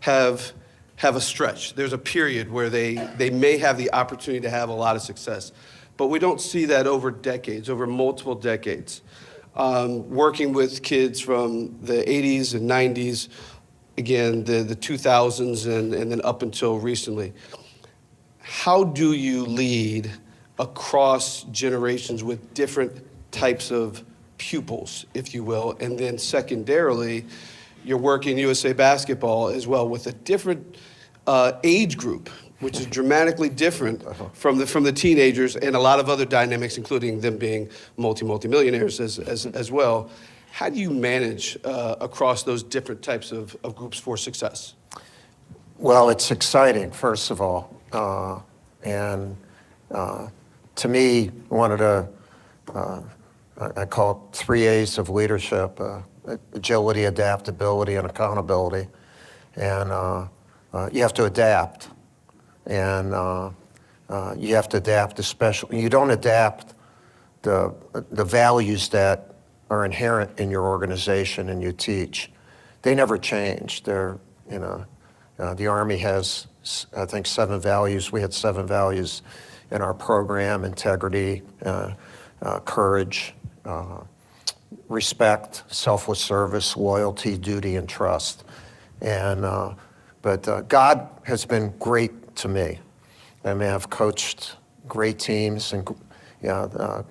J: have a stretch. There's a period where they may have the opportunity to have a lot of success, but we don't see that over decades, over multiple decades. Working with kids from the 80s and 90s, again, the 2000s, and then up until recently. How do you lead across generations with different types of pupils, if you will? And then secondarily, you're working USA Basketball as well with a different age group, which is dramatically different from the teenagers and a lot of other dynamics, including them being multi-millionaires as well. How do you manage across those different types of groups for success?
A: Well, it's exciting, first of all. And to me, one of the, I call it 3 A's of leadership, agility, adaptability, and accountability. And you have to adapt. And you have to adapt, especially, you don't adapt the values that are inherent in your organization and you teach. They never change. They're, the Army has, I think, 7 values. We had 7 values in our program: integrity, courage, respect, selfless service, loyalty, duty, and trust. And but God has been great to me. I mean, I've coached great teams and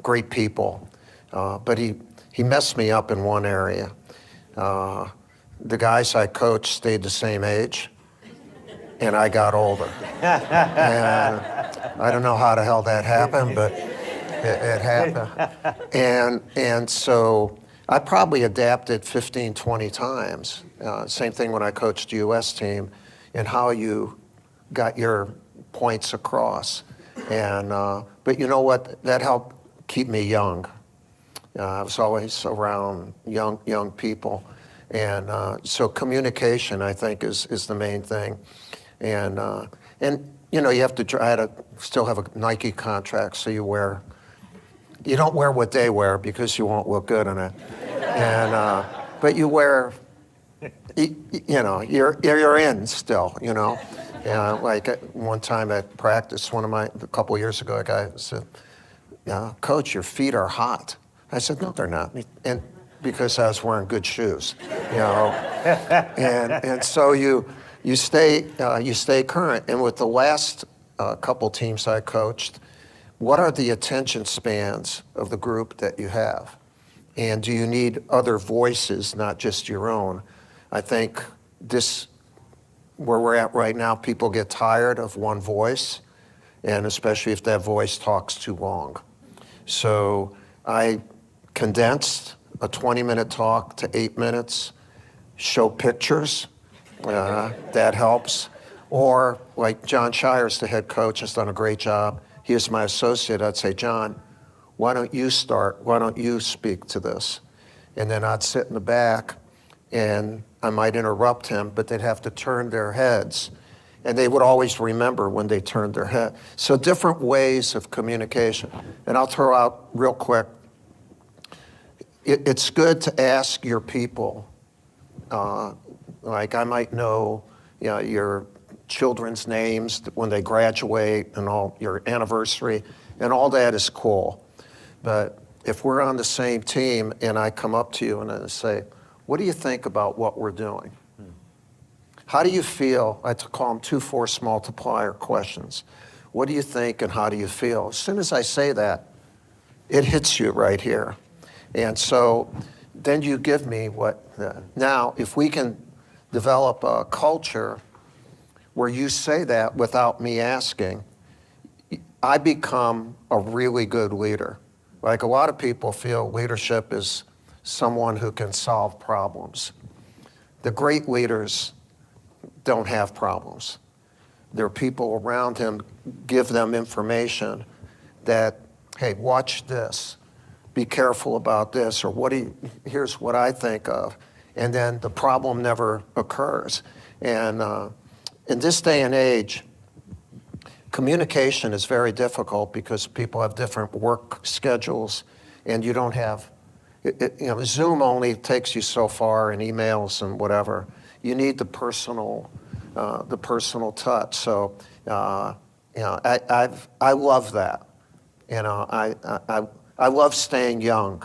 A: great people, but he messed me up in one area. The guys I coached stayed the same age, and I got older. And I don't know how the hell that happened, but it happened. And so I probably adapted 15, 20 times. Same thing when I coached the U.S. team, and how you got your points across. And but you know what? That helped keep me young. I was always around young people. And so communication, I think, is the main thing. And you have to try to still have a Nike contract, so you don't wear what they wear because you won't look good in it. And but you wear, you're in still, like at one time at practice, a couple of years ago, a guy said, "Coach, your feet are hot." I said, "No, they're not." And because I was wearing good shoes, and so you stay current. And with the last couple teams I coached, what are the attention spans of the group that you have? And do you need other voices, not just your own? I think where we're at right now, people get tired of one voice, and especially if that voice talks too long. So I condensed a 20-minute talk to 8 minutes, show pictures, that helps. Or like John Shires, the head coach, has done a great job. He is my associate. I'd say, John, why don't you start? Why don't you speak to this? And then I'd sit in the back and I might interrupt him, but they'd have to turn their heads. And they would always remember when they turned their head. So different ways of communication. And I'll throw out real quick, it's good to ask your people, like I might know, your children's names when they graduate and all, your anniversary, and all that is cool. But if we're on the same team and I come up to you and I say, what do you think about what we're doing? How do you feel? I call them 2 force multiplier questions. What do you think and how do you feel? As soon as I say that, it hits you right here. And so then you give me now, if we can develop a culture where you say that without me asking, I become a really good leader. Like a lot of people feel leadership is someone who can solve problems. The great leaders don't have problems. There are people around him, give them information that, hey, watch this, be careful about this, or here's what I think of. And then the problem never occurs. And in this day and age, communication is very difficult because people have different work schedules and you don't have, Zoom only takes you so far and emails and whatever. You need the personal touch. So, I love that. I love staying young.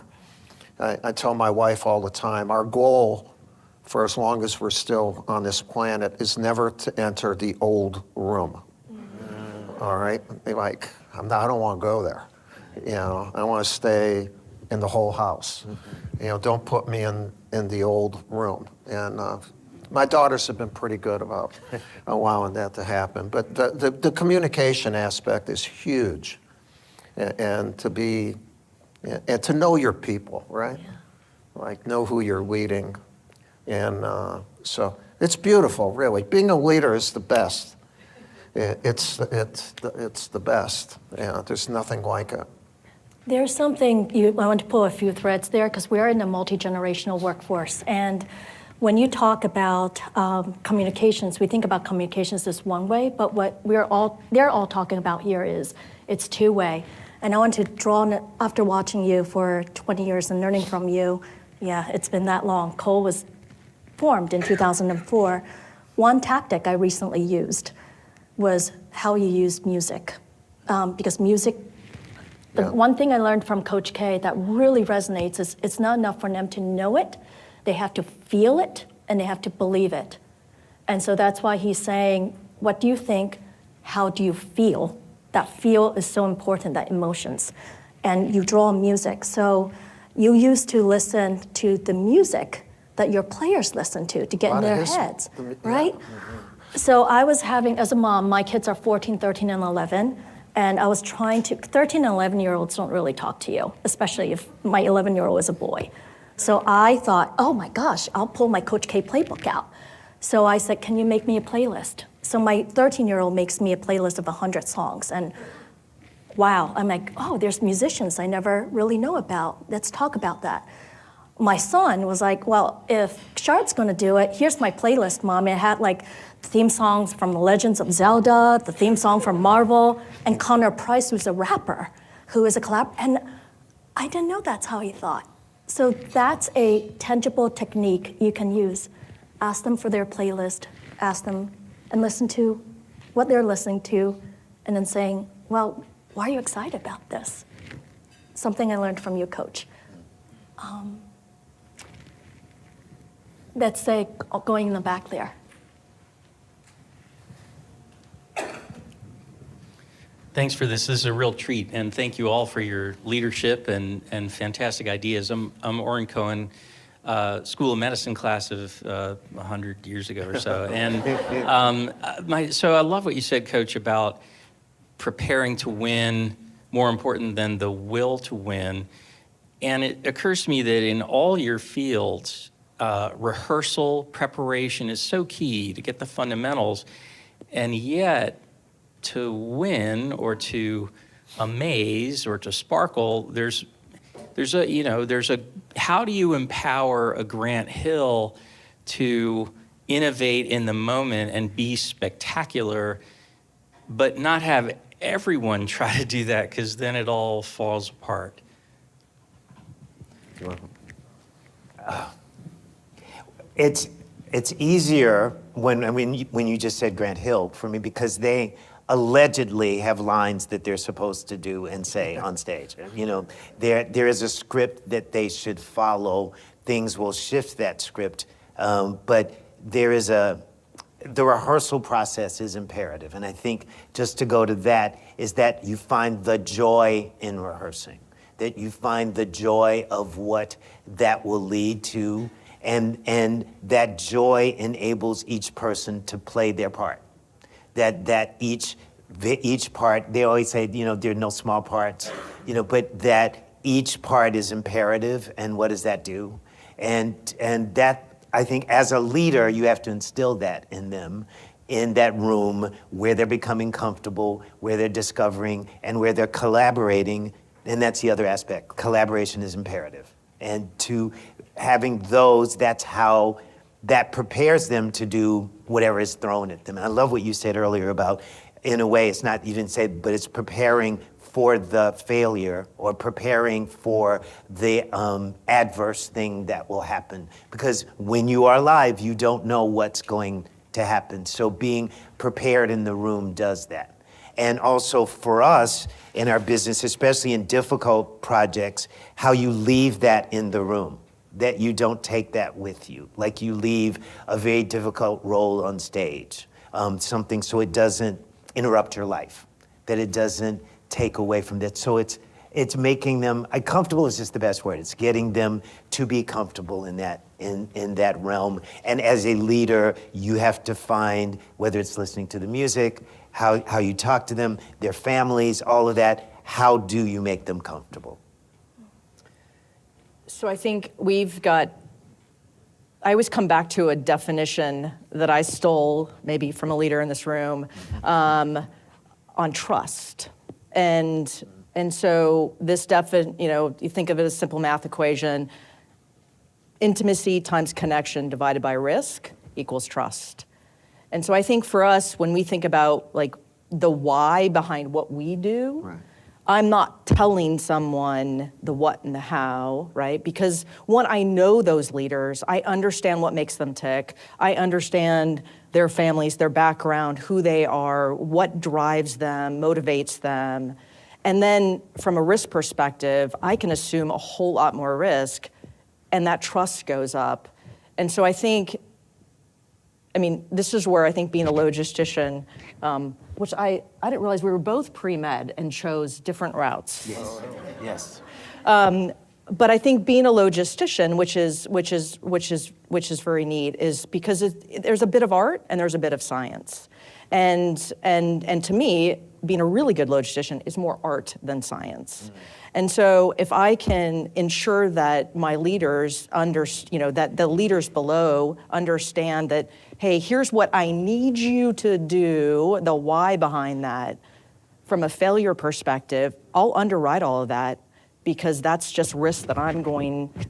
A: I tell my wife all the time, our goal for as long as we're still on this planet is never to enter the old room. All right? I don't want to go there. I want to stay in the whole house. Don't put me in the old room. And my daughters have been pretty good about allowing that to happen. But the communication aspect is huge. And to know your people, right? Yeah. Like know who you're leading. And so it's beautiful, really. Being a leader is the best. It's the best. There's nothing like it.
C: There's something, I want to pull a few threads there because we're in a multi-generational workforce. And when you talk about communications, we think about communications as one way, but what they're all talking about here is it's two-way. And I want to draw on, after watching you for 20 years and learning from you, yeah, it's been that long. Cole was formed in 2004. One tactic I recently used was how you use music. Because music, the one thing I learned from Coach K that really resonates is it's not enough for them to know it, they have to feel it and they have to believe it. And so that's why he's saying, what do you think? How do you feel? That feel is so important, that emotions. And you draw music. So you used to listen to the music that your players listen to get in their heads, right? Mm-hmm. So I was having, as a mom, my kids are 14, 13, and 11. And I was trying to, 13 and 11-year-olds don't really talk to you, especially if my 11-year-old is a boy. So I thought, oh my gosh, I'll pull my Coach K playbook out. So I said, can you make me a playlist? So my 13-year-old makes me a playlist of 100 songs. And wow, I'm like, oh, there's musicians I never really know about. Let's talk about that. My son was like, well, if Shard's gonna do it, here's my playlist, Mom. It had like theme songs from The Legends of Zelda, the theme song from Marvel, and Connor Price, who's a rapper, who is a collab. And I didn't know that's how he thought. So that's a tangible technique you can use. Ask them for their playlist, ask them, and listen to what they're listening to, and then saying, well, why are you excited about this? Something I learned from you, Coach. Let's say going in the back there.
I: Thanks for this. This is a real treat, and thank you all for your leadership and fantastic ideas. I'm Oren Cohen, School of Medicine class of 100 years ago or so. And so I love what you said, Coach, about preparing to win, more important than the will to win. And it occurs to me that in all your fields, rehearsal, preparation is so key to get the fundamentals, and yet to win or to amaze or to sparkle, there's a how do you empower a Grant Hill to innovate in the moment and be spectacular, but not have everyone try to do that, because then it all falls apart.
B: It's easier when you just said Grant Hill for me, because they allegedly have lines that they're supposed to do and say on stage. You know, there is a script that they should follow. Things will shift that script, but the rehearsal process is imperative. And I think just to go to that is that you find the joy in rehearsing, that you find the joy of what that will lead to, and that joy enables each person to play their part. That each part, they always say, you know, there are no small parts, you know, but that each part is imperative, and what does that do? And that, I think, as a leader, you have to instill that in them, in that room where they're becoming comfortable, where they're discovering, and where they're collaborating. And that's the other aspect. Collaboration is imperative. And to having those, that's how that prepares them to do whatever is thrown at them. And I love what you said earlier about, in a way, it's not, you didn't say, but it's preparing for the failure or preparing for the adverse thing that will happen. Because when you are live, you don't know what's going to happen. So being prepared in the room does that. And also for us in our business, especially in difficult projects, how you leave that in the room, that you don't take that with you. Like you leave a very difficult role on stage, something so it doesn't interrupt your life, that it doesn't take away from that. So it's making them, comfortable is just the best word. It's getting them to be comfortable in that realm. And as a leader, you have to find, whether it's listening to the music, how you talk to them, their families, all of that, how do you make them comfortable?
D: So I think I always come back to a definition that I stole maybe from a leader in this room on trust. And so this you think of it as a simple math equation: intimacy times connection divided by risk equals trust. And so I think for us, when we think about like the why behind what we do, right, I'm not telling someone the what and the how, right? Because one, I know those leaders. I understand what makes them tick. I understand their families, their background, who they are, what drives them, motivates them. And then from a risk perspective, I can assume a whole lot more risk, and that trust goes up. And so I think, this is where I think being a logistician, which I didn't realize we were both pre-med and chose different routes.
B: Yes.
D: But I think being a logistician, which is very neat, is because there's a bit of art and there's a bit of science. And to me, being a really good logistician is more art than science. And so if I can ensure that my leaders that the leaders below understand that, hey, here's what I need you to do, the why behind that, from a failure perspective, I'll underwrite all of that, because that's just risk that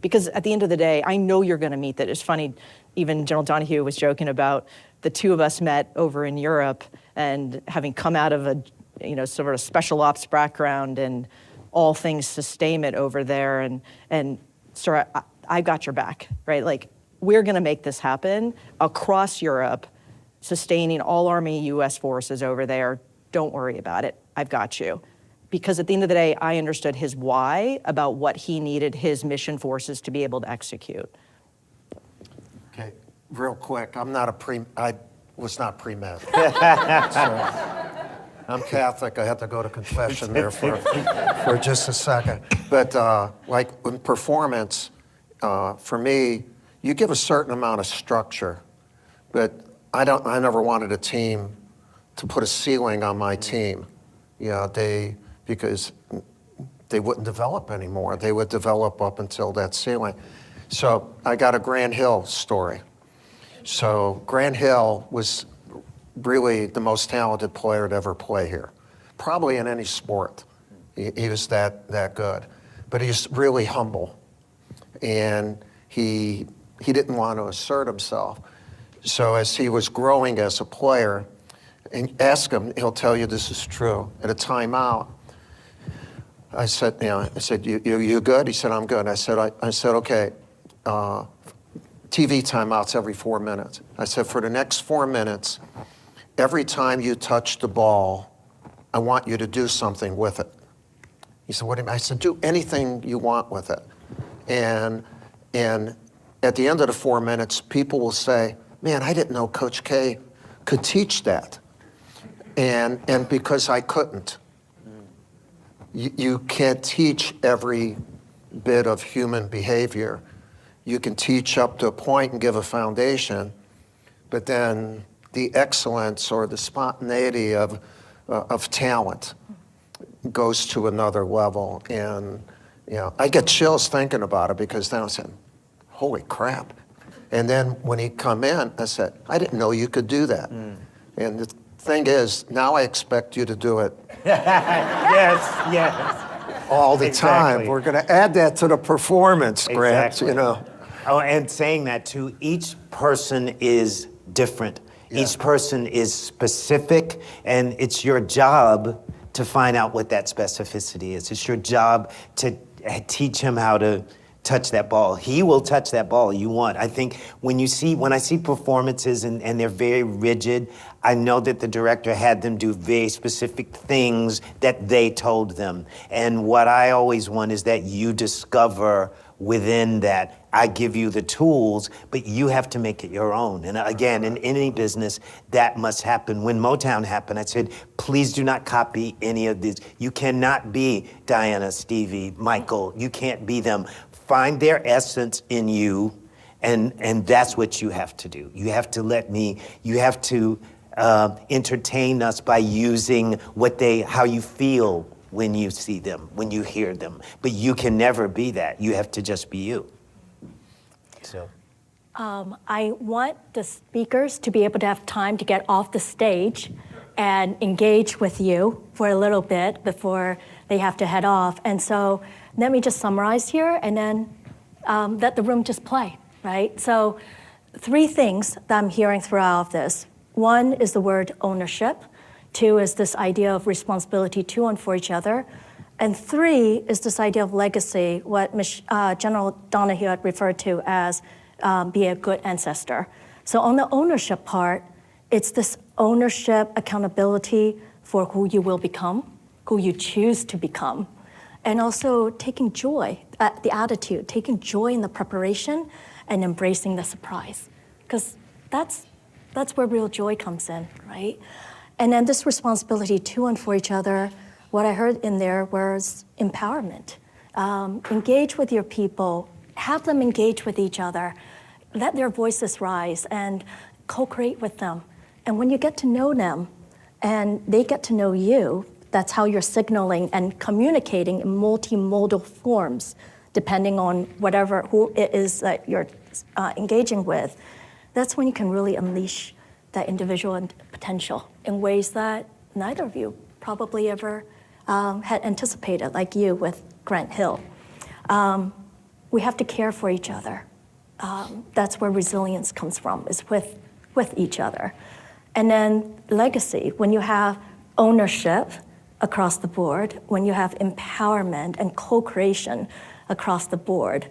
D: because at the end of the day, I know you're gonna meet that. It's funny, even General Donahue was joking about the two of us met over in Europe, and having come out of a sort of special ops background and all things sustainment over there, and sir, I got your back, right? Like, we're gonna make this happen across Europe, sustaining all Army US forces over there. Don't worry about it, I've got you. Because at the end of the day, I understood his why about what he needed his mission forces to be able to execute.
A: Okay, real quick, I was not pre-med. I'm Catholic. I had to go to confession there for just a second. But like in performance, for me, you give a certain amount of structure, but I never wanted a team to put a ceiling on my team. Because they wouldn't develop anymore. They would develop up until that ceiling. So I got a Grant Hill story. So Grant Hill was really the most talented player to ever play here, probably in any sport. He was that good. But he's really humble, and he didn't want to assert himself. So as he was growing as a player, and ask him, he'll tell you this is true. At a timeout, I said, you good? He said, I'm good. I said, okay, TV timeouts every 4 minutes. I said, for the next 4 minutes, every time you touch the ball, I want you to do something with it. He said, what do you mean? I said, do anything you want with it. And at the end of the 4 minutes, people will say, man, I didn't know Coach K could teach that. And because I couldn't. You can't teach every bit of human behavior. You can teach up to a point and give a foundation, but then the excellence or the spontaneity of talent goes to another level. And I get chills thinking about it, because then I said, holy crap. And then when he come in, I said, I didn't know you could do that. And the thing is, now I expect you to do it
B: Yes.
A: all the time.
B: Exactly.
A: We're going to add that to the performance, Grant,
B: Exactly. Oh, and saying that too, each person is different.
A: Yeah.
B: Each person is specific, and it's your job to find out what that specificity is. It's your job to teach him how to touch that ball. He will touch that ball you want. I think when I see performances and they're very rigid, I know that the director had them do very specific things that they told them. And what I always want is that you discover within that. I give you the tools, but you have to make it your own. And again, in any business, that must happen. When Motown happened, I said, please do not copy any of these. You cannot be Diana, Stevie, Michael. You can't be them. Find their essence in you, and that's what you have to do. You have to entertain us by using how you feel when you see them, when you hear them. But you can never be that. You have to just be you. So.
C: I want the speakers to be able to have time to get off the stage and engage with you for a little bit before they have to head off. And so let me just summarize here, and then let the room just play, right? So 3 things that I'm hearing throughout this. 1 is the word ownership. 2 is this idea of responsibility to and for each other. And 3 is this idea of legacy, what General Donahue had referred to as be a good ancestor. So on the ownership part, it's this ownership, accountability for who you will become, who you choose to become, and also taking joy, the attitude, taking joy in the preparation and embracing the surprise. Because that's where real joy comes in, right? And then this responsibility to and for each other, what I heard in there was empowerment. Engage with your people, have them engage with each other, let their voices rise, and co-create with them. And when you get to know them and they get to know you, that's how you're signaling and communicating in multimodal forms, depending on who it is that you're engaging with. That's when you can really unleash that individual potential in ways that neither of you probably ever had anticipated, like you with Grant Hill. We have to care for each other. That's where resilience comes from, is with each other. And then legacy, when you have ownership across the board, when you have empowerment and co-creation across the board,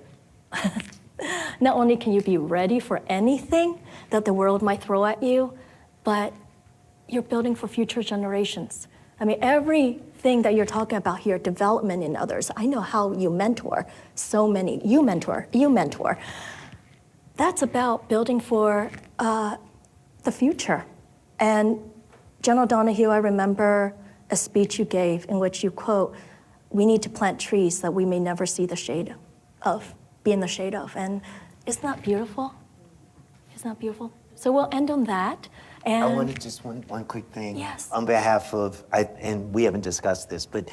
C: not only can you be ready for anything that the world might throw at you, but you're building for future generations. I mean, everything that you're talking about here, development in others, I know how you mentor so many. You mentor. That's about building for the future. And General Donahue, I remember a speech you gave in which you quote, "We need to plant trees that we may never see the shade of, be in the shade of." And isn't that beautiful? Isn't that beautiful? So we'll end on that. And
B: I wanted just one quick thing.
C: Yes.
B: On behalf of, and we haven't discussed this, but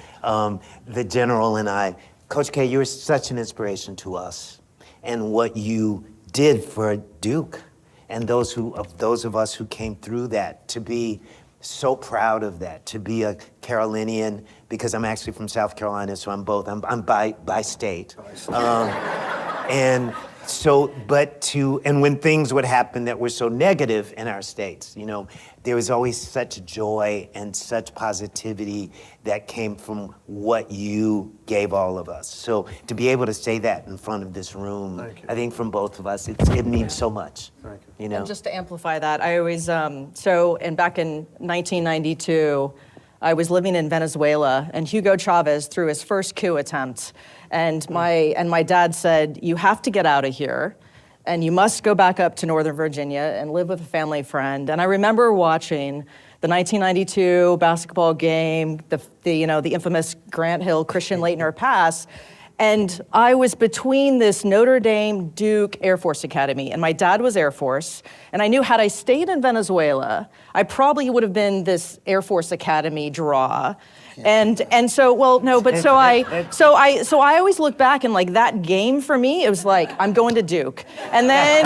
B: the general and I, Coach K, you're such an inspiration to us, and what you did for Duke, and those of us who came through that, to be so proud of that, to be a Carolinian, because I'm actually from South Carolina, so I'm both. I'm by state. And so, and when things would happen that were so negative in our states, you know, there was always such joy and such positivity that came from what you gave all of us. So to be able to say that in front of this room, I think from both of us, it means so much.
A: Thank you.
B: You know?
D: And just to amplify that, I always, and back in 1992, I was living in Venezuela, and Hugo Chavez threw his first coup attempt. And my dad said, "You have to get out of here, and you must go back up to Northern Virginia and live with a family friend." And I remember watching the 1992 basketball game, the infamous Grant Hill Christian Laettner pass. And I was between this Notre Dame Duke Air Force Academy, and my dad was Air Force. And I knew had I stayed in Venezuela, I probably would have been this Air Force Academy draw. And so, well, no, but so I always look back and like that game for me, it was like, I'm going to Duke. And then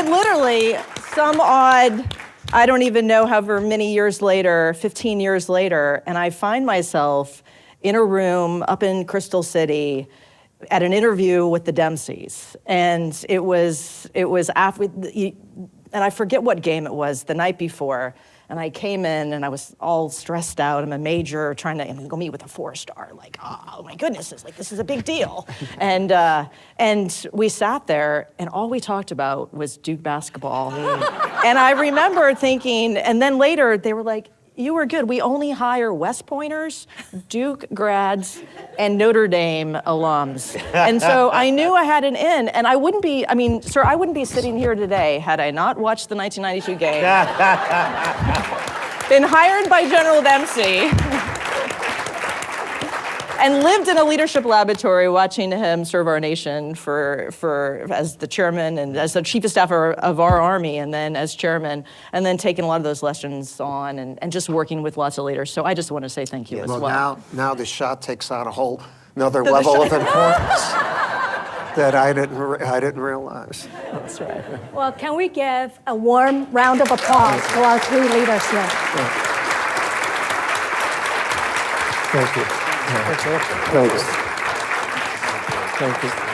D: literally some odd, I don't even know however many years later, 15 years later, and I find myself in a room up in Crystal City at an interview with the Dempseys. And it was after, and I forget what game it was, the night before. And I came in and I was all stressed out. I'm a major trying to go meet with a 4-star. Like, oh my goodness, this is a big deal. And we sat there and all we talked about was Duke basketball. And I remember thinking, and then later they were like, "You were good. We only hire West Pointers, Duke grads, and Notre Dame alums." And so I knew I had an in, and I wouldn't be sitting here today had I not watched the 1992 game, been hired by General Dempsey, and lived in a leadership laboratory watching him serve our nation as the chairman and as the chief of staff of our Army, and then as chairman, and then taking a lot of those lessons on and just working with lots of leaders. So I just want to say thank you as well.
A: Well, now the shot takes on a whole another level of importance that I didn't realize.
D: That's right.
C: well, can we give a warm round of applause to our three leaders here?
A: Thank you. Thanks. Thank you.